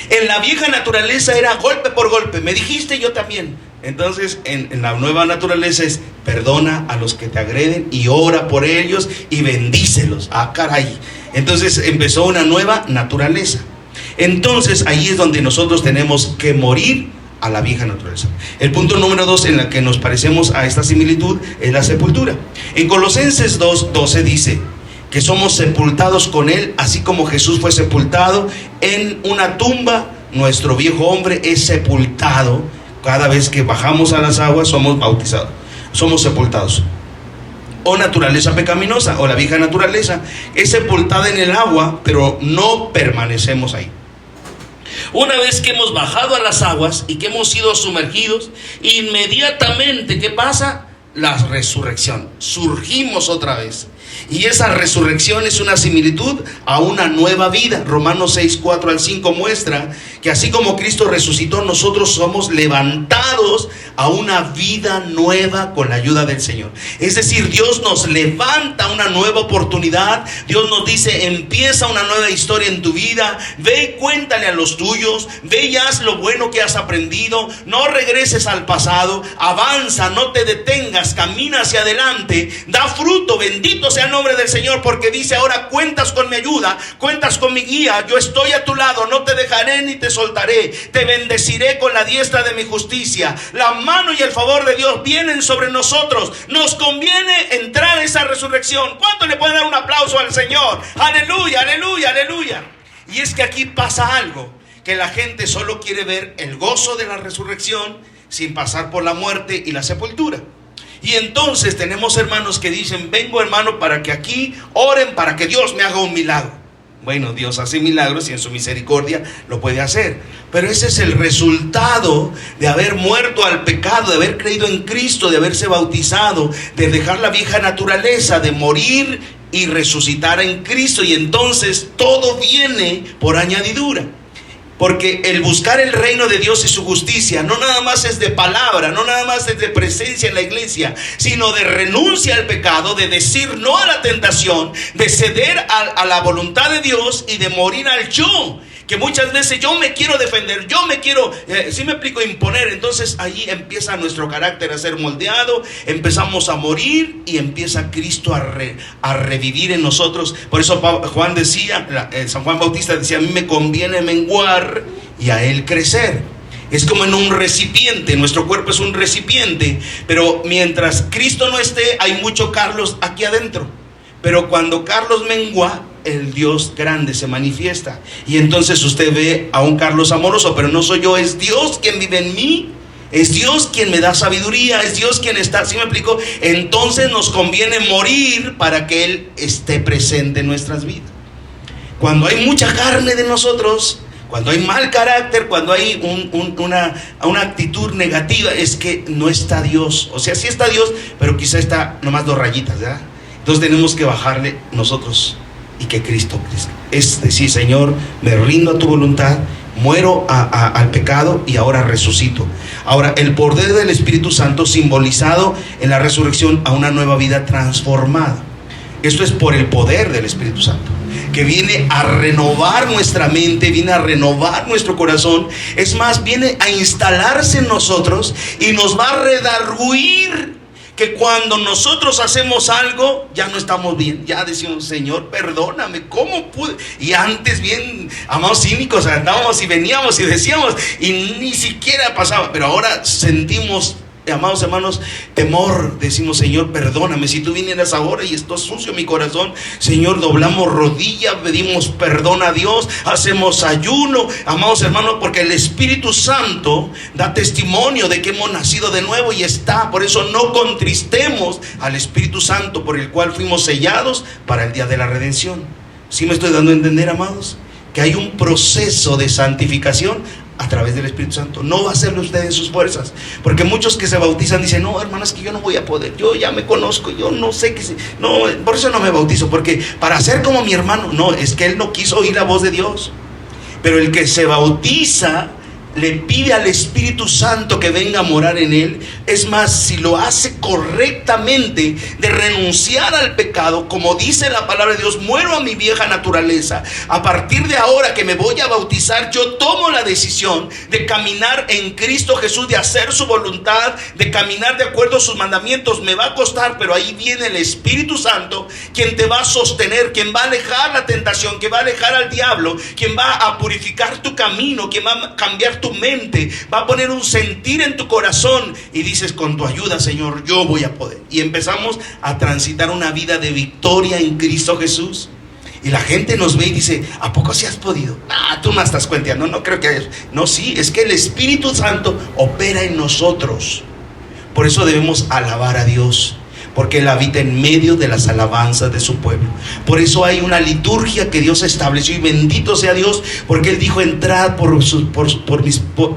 En la vieja naturaleza era golpe por golpe, me dijiste, yo también. Entonces en la nueva naturaleza es: perdona a los que te agreden y ora por ellos y bendícelos. Caray. Entonces empezó una nueva naturaleza. Entonces ahí es donde nosotros tenemos que morir a la vieja naturaleza. El punto número 2 en la que nos parecemos a esta similitud es la sepultura. En Colosenses 2:12 dice que somos sepultados con Él, así como Jesús fue sepultado en una tumba. Nuestro viejo hombre es sepultado. Cada vez que bajamos a las aguas somos bautizados, somos sepultados. o naturaleza pecaminosa, o la vieja naturaleza, es sepultada en el agua, pero no permanecemos ahí. Una vez que hemos bajado a las aguas y que hemos sido sumergidos, inmediatamente, ¿qué pasa? La resurrección. Surgimos otra vez. Y esa resurrección es una similitud a una nueva vida. Romanos 6, 4 al 5 muestra que así como Cristo resucitó, nosotros somos levantados a una vida nueva con la ayuda del Señor. Es decir, Dios nos levanta una nueva oportunidad. Dios nos dice: empieza una nueva historia en tu vida. Ve y cuéntale a los tuyos. Ve y haz lo bueno que has aprendido. No regreses al pasado. Avanza, no te detengas. Camina hacia adelante. Da fruto. Bendito sea el nombre del Señor, porque dice: ahora cuentas con mi ayuda, cuentas con mi guía. Yo estoy a tu lado. No te dejaré ni te soltaré. Te bendeciré con la diestra de mi justicia. La mano y el favor de Dios vienen sobre nosotros. Nos conviene entrar en esa resurrección. ¿Cuánto le pueden dar un aplauso al Señor? Aleluya, aleluya, aleluya. Y es que aquí pasa algo, que la gente solo quiere ver el gozo de la resurrección sin pasar por la muerte y la sepultura. Y entonces tenemos hermanos que dicen: vengo, hermano, para que aquí oren para que Dios me haga un milagro. Bueno, Dios hace milagros y en su misericordia lo puede hacer. Pero ese es el resultado de haber muerto al pecado, de haber creído en Cristo, de haberse bautizado, de dejar la vieja naturaleza, de morir y resucitar en Cristo. Y entonces todo viene por añadidura. Porque el buscar el reino de Dios y su justicia no nada más es de palabra, no nada más es de presencia en la iglesia, sino de renuncia al pecado, de decir no a la tentación, de ceder a la voluntad de Dios y de morir al yo. Que muchas veces yo me quiero defender, yo me quiero, si me explico, imponer. Entonces allí empieza nuestro carácter a ser moldeado, empezamos a morir y empieza Cristo a revivir en nosotros. Por eso Juan decía, San Juan Bautista decía: a mí me conviene menguar y a él crecer. Es como en un recipiente, nuestro cuerpo es un recipiente, pero mientras Cristo no esté, hay mucho Carlos aquí adentro. Pero cuando Carlos mengua, el Dios grande se manifiesta. Y entonces usted ve a un Carlos amoroso, pero no soy yo, es Dios quien vive en mí. Es Dios quien me da sabiduría, es Dios quien está, ¿sí me explico? Entonces nos conviene morir para que Él esté presente en nuestras vidas. Cuando hay mucha carne de nosotros, cuando hay mal carácter, cuando hay una actitud negativa, es que no está Dios. O sea, sí está Dios, pero quizá está nomás 2 rayitas, ¿verdad? Entonces tenemos que bajarle nosotros y que Cristo crezca. Es decir: Señor, me rindo a tu voluntad, muero al pecado y ahora resucito. Ahora, el poder del Espíritu Santo simbolizado en la resurrección a una nueva vida transformada. Esto es por el poder del Espíritu Santo, que viene a renovar nuestra mente, viene a renovar nuestro corazón. Es más, viene a instalarse en nosotros y nos va a redarguir. Que cuando nosotros hacemos algo, ya no estamos bien. Ya decimos: Señor, perdóname, ¿cómo pude? Y antes, bien, amados cínicos, andábamos y veníamos y decíamos, y ni siquiera pasaba. Pero ahora sentimos, amados hermanos, temor. Decimos: Señor, perdóname. Si tú vinieras ahora y está sucio mi corazón, Señor, doblamos rodillas, pedimos perdón a Dios, hacemos ayuno, amados hermanos, porque el Espíritu Santo da testimonio de que hemos nacido de nuevo y está. Por eso no contristemos al Espíritu Santo, por el cual fuimos sellados para el día de la redención. ¿Sí me estoy dando a entender, amados? Que hay un proceso de santificación a través del Espíritu Santo. No va a hacerlo usted en sus fuerzas, porque muchos que se bautizan dicen: no, hermanas, que yo no voy a poder, yo ya me conozco, yo no sé qué, no, por eso no me bautizo, porque para ser como mi hermano. No, es que él no quiso oír la voz de Dios. Pero el que se bautiza le pide al Espíritu Santo que venga a morar en él. Es más, si lo hace correctamente, de renunciar al pecado, como dice la palabra de Dios: muero a mi vieja naturaleza. A partir de ahora que me voy a bautizar, yo tomo la decisión de caminar en Cristo Jesús, de hacer su voluntad, de caminar de acuerdo a sus mandamientos. Me va a costar, pero ahí viene el Espíritu Santo, quien te va a sostener, quien va a alejar la tentación, quien va a alejar al diablo, quien va a purificar tu camino, quien va a cambiar tu mente, va a poner un sentir en tu corazón. Y dices: con tu ayuda, Señor, yo voy a poder. Y empezamos a transitar una vida de victoria en Cristo Jesús. Y la gente nos ve y dice: ¿a poco sí has podido? Tú no estás cuenteando, no creo que hayas. No, sí, es que el Espíritu Santo opera en nosotros. Por eso debemos alabar a Dios. porque Él habita en medio de las alabanzas de su pueblo. Por eso hay una liturgia que Dios estableció, y bendito sea Dios, porque Él dijo: entrad por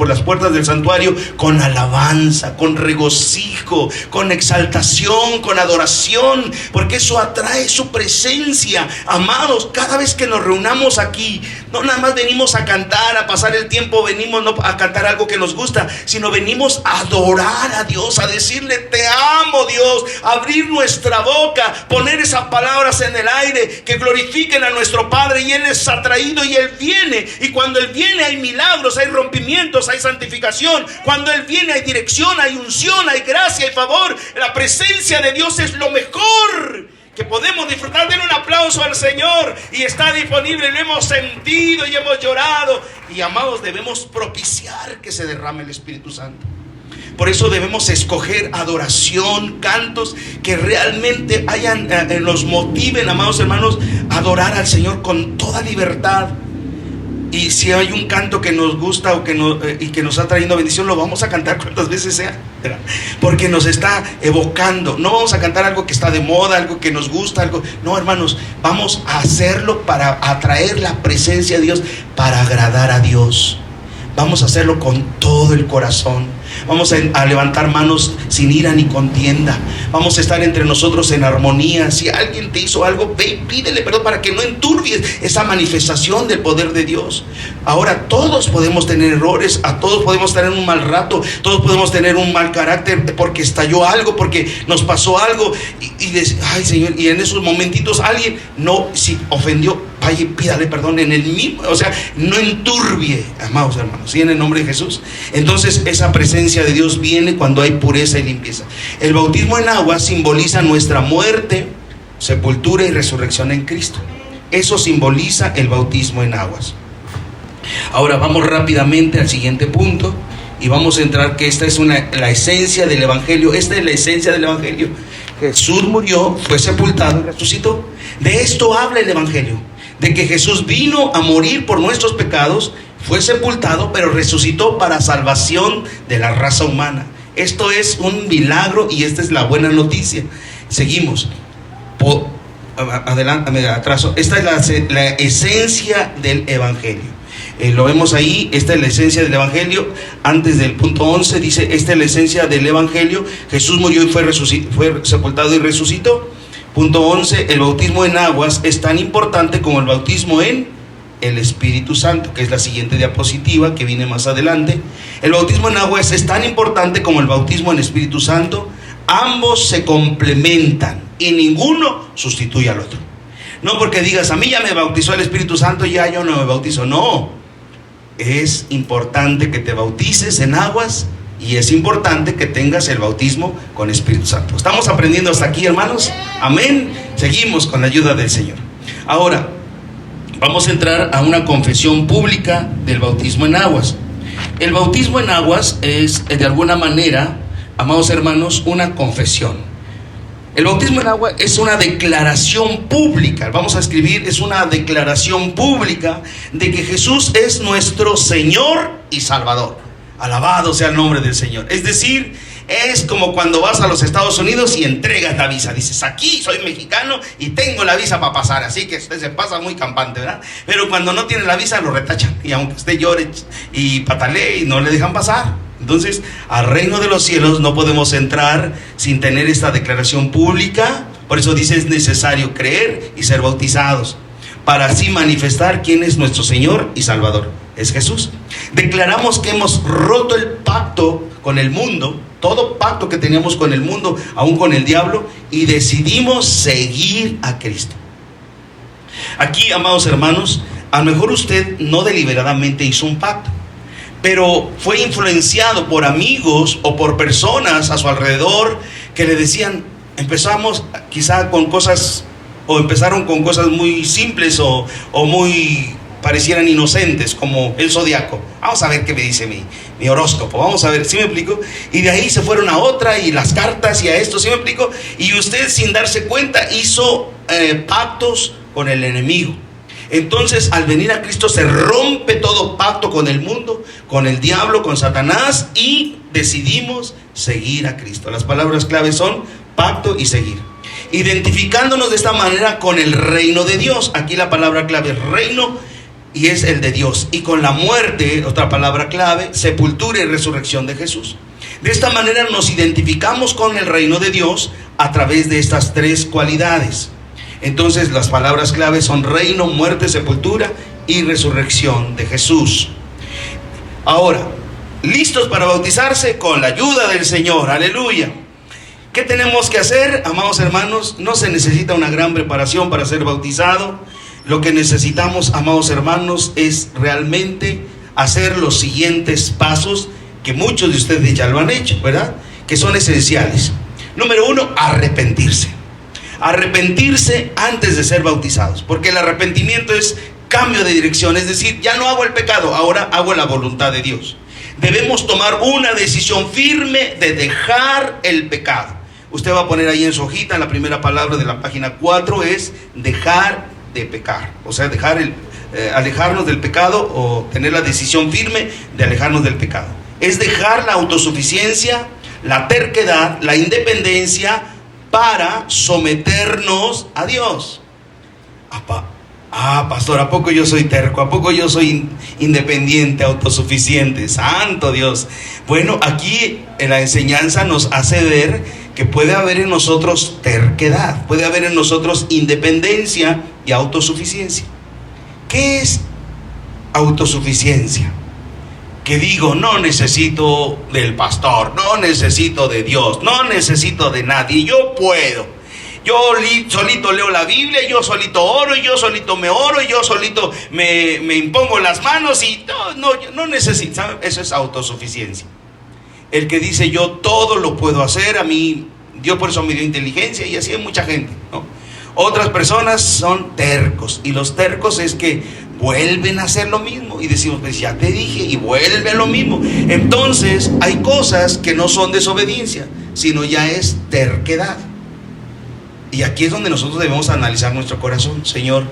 las puertas del santuario con alabanza, con regocijo, con exaltación, con adoración, porque eso atrae su presencia. Amados, cada vez que nos reunamos aquí, no nada más venimos a cantar, a pasar el tiempo, venimos no a cantar algo que nos gusta, sino venimos a adorar a Dios, a decirle: te amo, Dios, abrir nuestra boca, poner esas palabras en el aire que glorifiquen a nuestro Padre. Y Él es atraído y Él viene, y cuando Él viene hay milagros, hay rompimientos, hay santificación. Cuando Él viene hay dirección, hay unción, hay gracia, hay favor. La presencia de Dios es lo mejor que podemos disfrutar. Den un aplauso al Señor. Y está disponible, lo hemos sentido y hemos llorado. Y amados, debemos propiciar que se derrame el Espíritu Santo. Por eso debemos escoger adoración, cantos que realmente nos motiven, amados hermanos, a adorar al Señor con toda libertad. Y si hay un canto que nos gusta y que nos ha traído bendición, lo vamos a cantar cuantas veces sea, porque nos está evocando. No vamos a cantar algo que está de moda, algo que nos gusta, algo. No, hermanos, vamos a hacerlo para atraer la presencia de Dios, para agradar a Dios. Vamos a hacerlo con todo el corazón. Vamos a levantar manos sin ira ni contienda. Vamos a estar entre nosotros en armonía. Si alguien te hizo algo, ve y pídele perdón para que no enturbies esa manifestación del poder de Dios. Ahora, todos podemos tener errores, a todos podemos tener un mal rato, todos podemos tener un mal carácter porque estalló algo, porque nos pasó algo. Ay, Señor, y en esos momentitos alguien si ofendió, vaya y pídale perdón en el mismo, o sea, no enturbie, amados hermanos, ¿sí? En el nombre de Jesús. Entonces esa presencia de Dios viene cuando hay pureza y limpieza. El bautismo en agua simboliza nuestra muerte, sepultura y resurrección en Cristo. Eso simboliza el bautismo en aguas. Ahora vamos rápidamente al siguiente punto y vamos a entrar que esta es la esencia del Evangelio. Esta es la esencia del Evangelio. Jesús murió, fue sepultado y resucitó. De esto habla el Evangelio, de que Jesús vino a morir por nuestros pecados, fue sepultado, pero resucitó para salvación de la raza humana. Esto es un milagro y esta es la buena noticia. Seguimos. Adelante, me atraso. Esta es la esencia del Evangelio. Lo vemos ahí, esta es la esencia del Evangelio. Antes del punto 11 dice, esta es la esencia del Evangelio. Jesús murió y fue sepultado y resucitó. Punto 11, el bautismo en aguas es tan importante como el bautismo en el Espíritu Santo, que es la siguiente diapositiva que viene más adelante. El bautismo en aguas es tan importante como el bautismo en Espíritu Santo. Ambos se complementan y ninguno sustituye al otro. No porque digas, a mí ya me bautizó el Espíritu Santo, ya yo no me bautizo. No, es importante que te bautices en aguas y es importante que tengas el bautismo con Espíritu Santo. ¿Estamos aprendiendo hasta aquí, hermanos? Amén. Seguimos con la ayuda del Señor. Ahora vamos a entrar a una confesión pública del bautismo en aguas. El bautismo en aguas es, de alguna manera, amados hermanos, una confesión. El bautismo en agua es una declaración pública. Vamos a escribir, es una declaración pública de que Jesús es nuestro Señor y Salvador. Alabado sea el nombre del Señor. Es decir, es como cuando vas a los Estados Unidos y entregas la visa. Dices, aquí soy mexicano y tengo la visa para pasar. Así que usted se pasa muy campante, ¿verdad? Pero cuando no tiene la visa lo retachan. Y aunque usted llore y patalee, no le dejan pasar. Entonces, al reino de los cielos no podemos entrar sin tener esta declaración pública. Por eso dice, es necesario creer y ser bautizados, para así manifestar quién es nuestro Señor y Salvador. Es Jesús. Declaramos que hemos roto el pacto con el mundo, todo pacto que teníamos con el mundo, aún con el diablo, y decidimos seguir a Cristo. Aquí, amados hermanos, a lo mejor usted no deliberadamente hizo un pacto, pero fue influenciado por amigos o por personas a su alrededor que le decían, empezamos quizá con cosas, o empezaron con cosas muy simples o muy parecieran inocentes, como el zodiaco. Vamos a ver qué me dice mi horóscopo, vamos a ver, ¿sí me explico? Y de ahí se fueron a otra, y las cartas, y a esto, ¿sí me explico? Y usted, sin darse cuenta, hizo pactos con el enemigo. Entonces, al venir a Cristo se rompe todo pacto con el mundo, con el diablo, con Satanás, y decidimos seguir a Cristo. Las palabras claves son pacto y seguir. Identificándonos de esta manera con el reino de Dios. Aquí la palabra clave es reino y es el de Dios. Y con la muerte, otra palabra clave, sepultura y resurrección de Jesús. De esta manera nos identificamos con el reino de Dios a través de estas tres cualidades. Entonces las palabras claves son reino, muerte, sepultura y resurrección de Jesús. Ahora, listos para bautizarse con la ayuda del Señor. Aleluya. ¿Qué tenemos que hacer, amados hermanos? No se necesita una gran preparación para ser bautizado. Lo que necesitamos, amados hermanos, es realmente hacer los siguientes pasos que muchos de ustedes ya lo han hecho, ¿verdad? Que son esenciales. Número 1, arrepentirse. Arrepentirse antes de ser bautizados, porque el arrepentimiento es cambio de dirección, es decir, ya no hago el pecado, ahora hago la voluntad de Dios. Debemos tomar una decisión firme de dejar el pecado. Usted va a poner ahí en su hojita, la primera palabra de la página 4 es dejar de pecar, o sea, alejarnos del pecado, o tener la decisión firme de alejarnos del pecado. Es dejar la autosuficiencia, la terquedad, la independencia para someternos a Dios. Pastor, ¿a poco yo soy terco? ¿A poco yo soy independiente, autosuficiente? Santo Dios. Bueno, aquí en la enseñanza nos hace ver que puede haber en nosotros terquedad, puede haber en nosotros independencia y autosuficiencia. ¿Qué es autosuficiencia? Que digo, no necesito del pastor, no necesito de Dios, no necesito de nadie, yo puedo. Yo solito leo la Biblia, yo solito oro, yo solito me oro, yo solito me impongo las manos y no necesito. ¿Sabe? Eso es autosuficiencia. El que dice yo todo lo puedo hacer, a mí Dios por eso me dio inteligencia, y así hay mucha gente, ¿no? Otras personas son tercos, y los tercos es que vuelven a hacer lo mismo y decimos, pues ya te dije, y vuelve a lo mismo. Entonces hay cosas que no son desobediencia, sino ya es terquedad. Y aquí es donde nosotros debemos analizar nuestro corazón. Señor,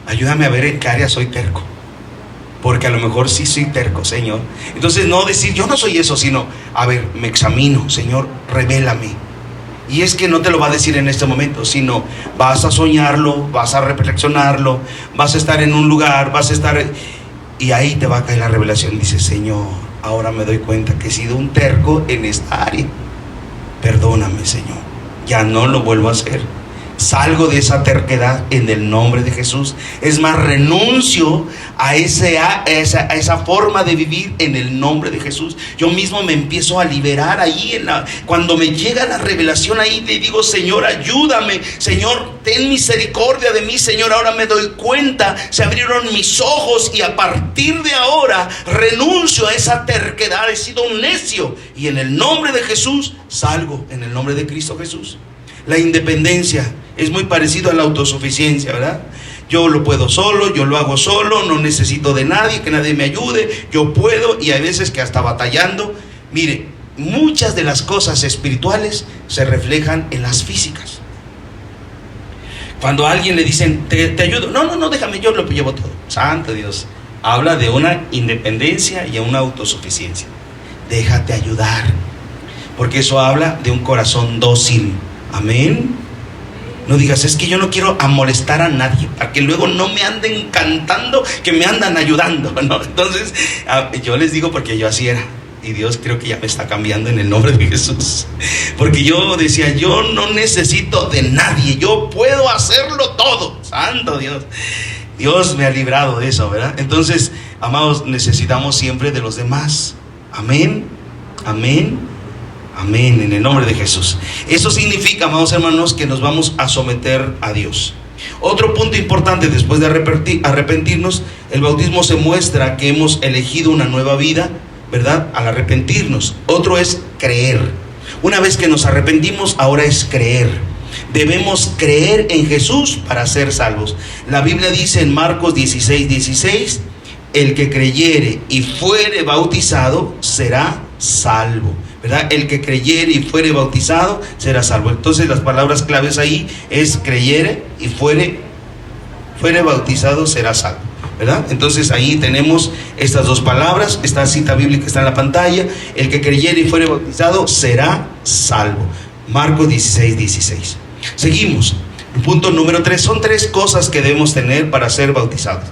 ayúdame a ver en qué área soy terco, porque a lo mejor sí soy terco, Señor. Entonces no decir yo no soy eso, sino a ver, me examino, Señor, revélame. Y es que no te lo va a decir en este momento, sino vas a soñarlo, vas a reflexionarlo, vas a estar en un lugar, vas a estar, y ahí te va a caer la revelación. Dice, Señor, ahora me doy cuenta que he sido un terco en esta área. Perdóname, Señor, ya no lo vuelvo a hacer. Salgo de esa terquedad en el nombre de Jesús. Es más, renuncio a esa forma de vivir en el nombre de Jesús. Yo mismo me empiezo a liberar ahí. Cuando me llega la revelación ahí, le digo, Señor, ayúdame. Señor, ten misericordia de mí. Señor, ahora me doy cuenta. Se abrieron mis ojos y a partir de ahora renuncio a esa terquedad. He sido un necio. Y en el nombre de Jesús salgo, en el nombre de Cristo Jesús. La independencia es muy parecido a la autosuficiencia, ¿verdad? Yo lo puedo solo, yo lo hago solo, no necesito de nadie, que nadie me ayude, yo puedo, y hay veces que hasta batallando. Mire, muchas de las cosas espirituales se reflejan en las físicas. Cuando a alguien le dicen, te ayudo, no, déjame, yo lo llevo todo. Santo Dios, habla de una independencia y una autosuficiencia. Déjate ayudar, porque eso habla de un corazón dócil. Amén. No digas, es que yo no quiero molestar a nadie, para que luego no me anden cantando que me andan ayudando, ¿no? Entonces, yo les digo, porque yo así era, y Dios creo que ya me está cambiando en el nombre de Jesús. Porque yo decía, yo no necesito de nadie, yo puedo hacerlo todo. Santo Dios. Dios me ha librado de eso, ¿verdad? Entonces, amados, necesitamos siempre de los demás. Amén. Amén. Amén, en el nombre de Jesús. Eso significa, amados hermanos, que nos vamos a someter a Dios. Otro punto importante, después de arrepentirnos, el bautismo se muestra que hemos elegido una nueva vida, ¿verdad? Al arrepentirnos. Otro es creer. Una vez que nos arrepentimos, ahora es creer. Debemos creer en Jesús para ser salvos. La Biblia dice en Marcos 16:16, el que creyere y fuere bautizado será salvo, ¿verdad? El que creyere y fuere bautizado será salvo. Entonces las palabras claves ahí es creyere y fuere fuere bautizado será salvo, ¿verdad? Entonces ahí tenemos estas dos palabras, esta cita bíblica está en la pantalla: el que creyere y fuere bautizado será salvo. Marcos 16:16. Seguimos. Punto número 3. Son 3 cosas que debemos tener para ser bautizados.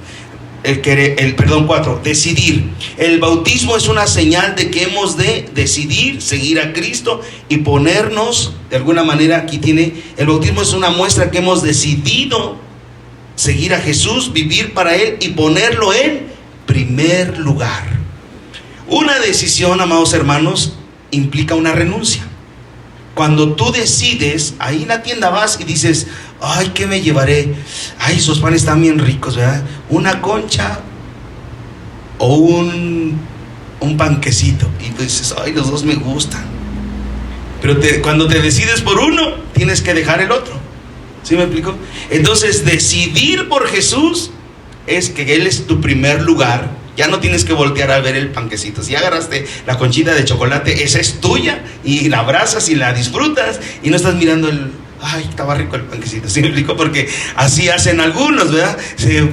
4. Decidir. El bautismo es una señal de que hemos de decidir seguir a Cristo y ponernos, de alguna manera, aquí tiene, el bautismo es una muestra que hemos decidido seguir a Jesús, vivir para Él y ponerlo en primer lugar. Una decisión, amados hermanos, implica una renuncia. Cuando tú decides, ahí en la tienda vas y dices: ay, ¿qué me llevaré? Ay, esos panes están bien ricos, ¿verdad? Una concha o un panquecito. Y tú dices: ay, los dos me gustan. Pero cuando te decides por uno, tienes que dejar el otro. ¿Sí me explico? Entonces, decidir por Jesús es que Él es tu primer lugar. Ya no tienes que voltear a ver el panquecito. Si agarraste la conchita de chocolate, esa es tuya, y la abrazas y la disfrutas, y no estás mirando ay, estaba rico el panquecito. ¿Sí me explico? Porque así hacen algunos, ¿verdad? Se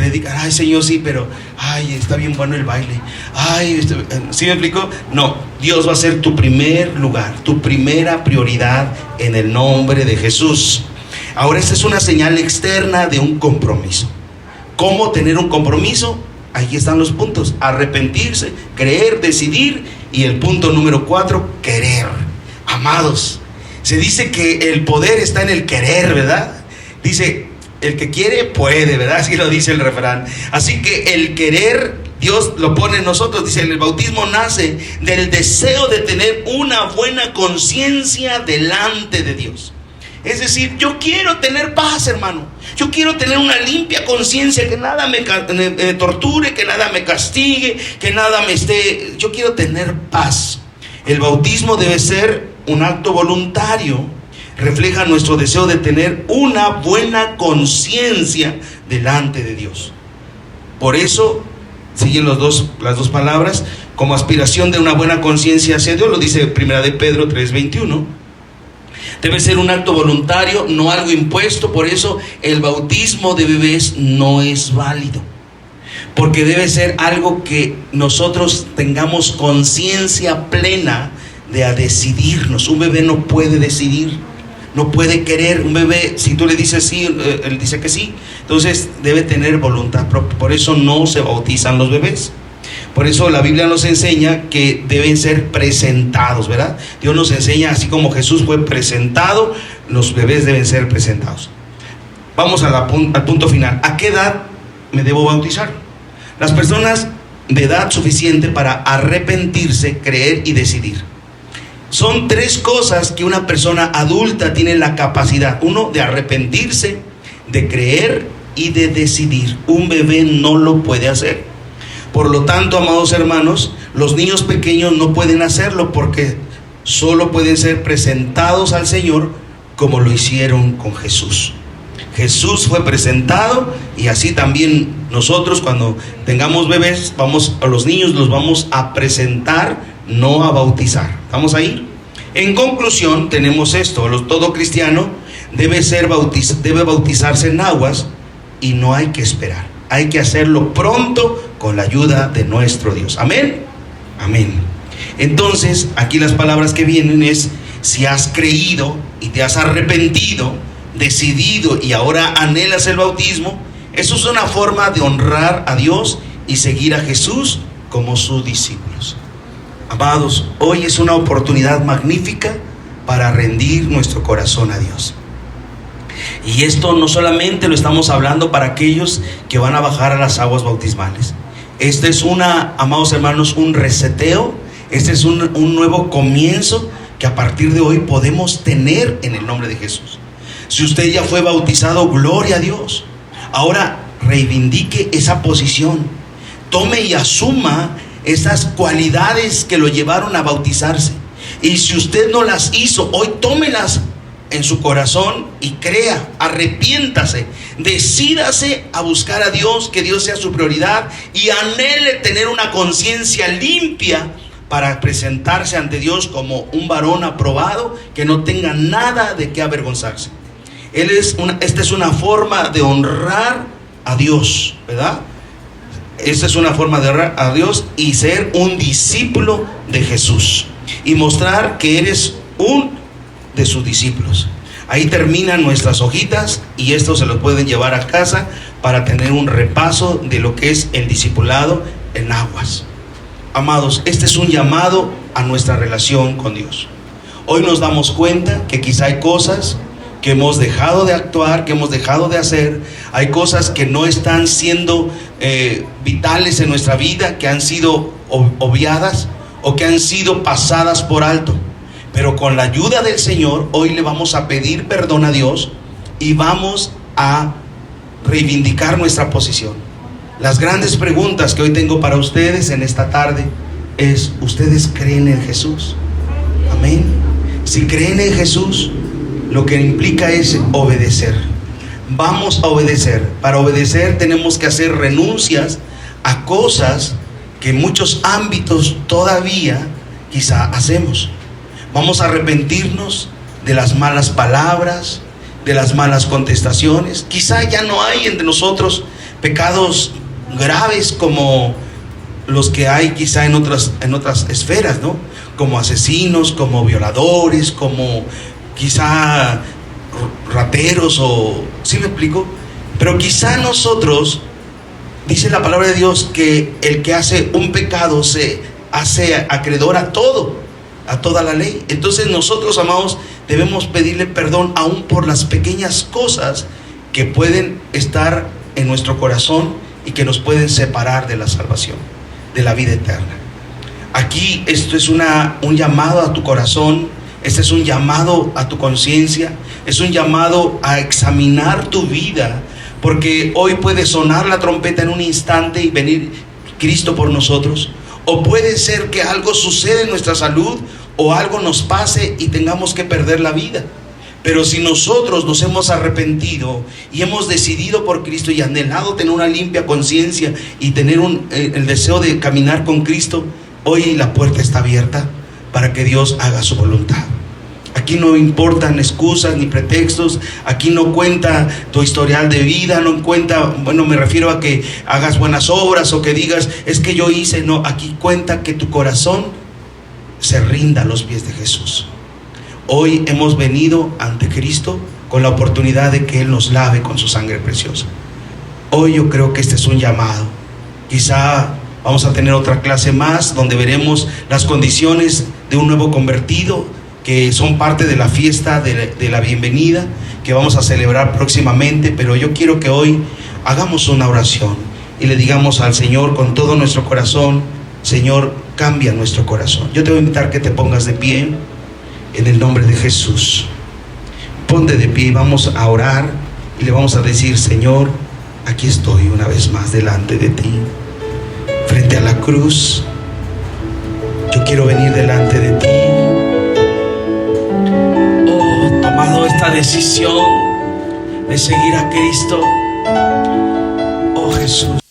dedican: ay, Señor, sí, pero ay, está bien bueno el baile. Ay, ¿sí me explico? No, Dios va a ser tu primer lugar, tu primera prioridad, en el nombre de Jesús. Ahora, esta es una señal externa de un compromiso. ¿Cómo tener un compromiso? Ahí están los puntos: arrepentirse, creer, decidir. Y el punto número 4, querer. Amados, se dice que el poder está en el querer, ¿verdad? Dice: el que quiere puede, ¿verdad? Así lo dice el refrán. Así que el querer, Dios lo pone en nosotros. Dice: el bautismo nace del deseo de tener una buena conciencia delante de Dios. Es decir, yo quiero tener paz, hermano. Yo quiero tener una limpia conciencia, que nada me torture, que nada me castigue, que nada me esté... Yo quiero tener paz. El bautismo debe ser un acto voluntario. Refleja nuestro deseo de tener una buena conciencia delante de Dios. Por eso siguen las dos palabras: como aspiración de una buena conciencia hacia Dios. Lo dice 1 de Pedro 3:21. Debe ser un acto voluntario, no algo impuesto. Por eso el bautismo de bebés no es válido, porque debe ser algo que nosotros tengamos conciencia plena de decidirnos. Un bebé no puede decidir, no puede querer. Un bebé, si tú le dices sí, él dice que sí. Entonces debe tener voluntad propia. Por eso no se bautizan los bebés. Por eso la Biblia nos enseña que deben ser presentados, ¿verdad? Dios nos enseña, así como Jesús fue presentado, los bebés deben ser presentados. Vamos al punto final. ¿A qué edad me debo bautizar? Las personas de edad suficiente para arrepentirse, creer y decidir. Son 3 cosas que una persona adulta tiene la capacidad: 1, de arrepentirse, de creer y de decidir. Un bebé no lo puede hacer. Por lo tanto, amados hermanos, los niños pequeños no pueden hacerlo, porque solo pueden ser presentados al Señor como lo hicieron con Jesús. Jesús fue presentado, y así también nosotros, cuando tengamos bebés, a los niños los vamos a presentar, no a bautizar. ¿Estamos ahí? En conclusión, tenemos esto: todo cristiano debe bautizarse en aguas, y no hay que esperar. Hay que hacerlo pronto, con la ayuda de nuestro Dios. Amén. Amén. Entonces, aquí las palabras que vienen es: si has creído y te has arrepentido, decidido, y ahora anhelas el bautismo, eso es una forma de honrar a Dios y seguir a Jesús como sus discípulos. Amados, hoy es una oportunidad magnífica para rendir nuestro corazón a Dios. Y esto no solamente lo estamos hablando para aquellos que van a bajar a las aguas bautismales. Este es amados hermanos, un reseteo. Este es un nuevo comienzo que a partir de hoy podemos tener en el nombre de Jesús. Si usted ya fue bautizado, gloria a Dios. Ahora reivindique esa posición. Tome y asuma esas cualidades que lo llevaron a bautizarse. Y si usted no las hizo, hoy tómelas en su corazón y crea, arrepiéntase, decídase a buscar a Dios, que Dios sea su prioridad, y anhele tener una conciencia limpia para presentarse ante Dios como un varón aprobado, que no tenga nada de qué avergonzarse. Esta es una forma de honrar a Dios, ¿verdad? Esa es una forma de honrar a Dios y ser un discípulo de Jesús y mostrar que eres un de sus discípulos. Ahí terminan nuestras hojitas y esto se lo pueden llevar a casa para tener un repaso de lo que es el discipulado en aguas. Amados, este es un llamado a nuestra relación con Dios. Hoy nos damos cuenta que quizá hay cosas que hemos dejado de actuar, que hemos dejado de hacer. Hay cosas que no están siendo vitales en nuestra vida, que han sido obviadas o que han sido pasadas por alto. Pero con la ayuda del Señor, hoy le vamos a pedir perdón a Dios y vamos a reivindicar nuestra posición. Las grandes preguntas que hoy tengo para ustedes en esta tarde es: ¿ustedes creen en Jesús? Amén. Si creen en Jesús, lo que implica es obedecer. Vamos a obedecer. Para obedecer tenemos que hacer renuncias a cosas que en muchos ámbitos todavía quizá hacemos. Vamos a arrepentirnos de las malas palabras, de las malas contestaciones. Quizá ya no hay entre nosotros pecados graves como los que hay quizá en otras esferas, ¿no? Como asesinos, como violadores, como quizá rateros, o ¿sí me explico? Pero quizá nosotros, dice la palabra de Dios, que el que hace un pecado se hace acreedor a todo, a toda la ley. Entonces nosotros, amados, debemos pedirle perdón aún por las pequeñas cosas que pueden estar en nuestro corazón y que nos pueden separar de la salvación, de la vida eterna. Aquí esto es un llamado a tu corazón. Este es un llamado a tu conciencia, es un llamado a examinar tu vida, porque hoy puede sonar la trompeta en un instante y venir Cristo por nosotros, o puede ser que algo suceda en nuestra salud o algo nos pase y tengamos que perder la vida. Pero si nosotros nos hemos arrepentido y hemos decidido por Cristo y anhelado tener una limpia conciencia y tener el deseo de caminar con Cristo, hoy la puerta está abierta para que Dios haga su voluntad. Aquí no importan excusas ni pretextos. Aquí no cuenta tu historial de vida, no cuenta, bueno, me refiero a que hagas buenas obras o que digas, es que yo hice. No, aquí cuenta que tu corazón se rinda a los pies de Jesús. Hoy hemos venido ante Cristo con la oportunidad de que Él nos lave con su sangre preciosa. Hoy yo creo que este es un llamado. Quizá vamos a tener otra clase más donde veremos las condiciones de un nuevo convertido, que son parte de la fiesta de la bienvenida que vamos a celebrar próximamente. Pero yo quiero que hoy hagamos una oración y le digamos al Señor con todo nuestro corazón: Señor, cambia nuestro corazón. Yo te voy a invitar que te pongas de pie en el nombre de Jesús. Ponte de pie y vamos a orar y le vamos a decir: Señor, aquí estoy una vez más delante de ti, frente a la cruz. Yo quiero venir delante de ti. Tomado esta decisión de seguir a Cristo. Oh Jesús.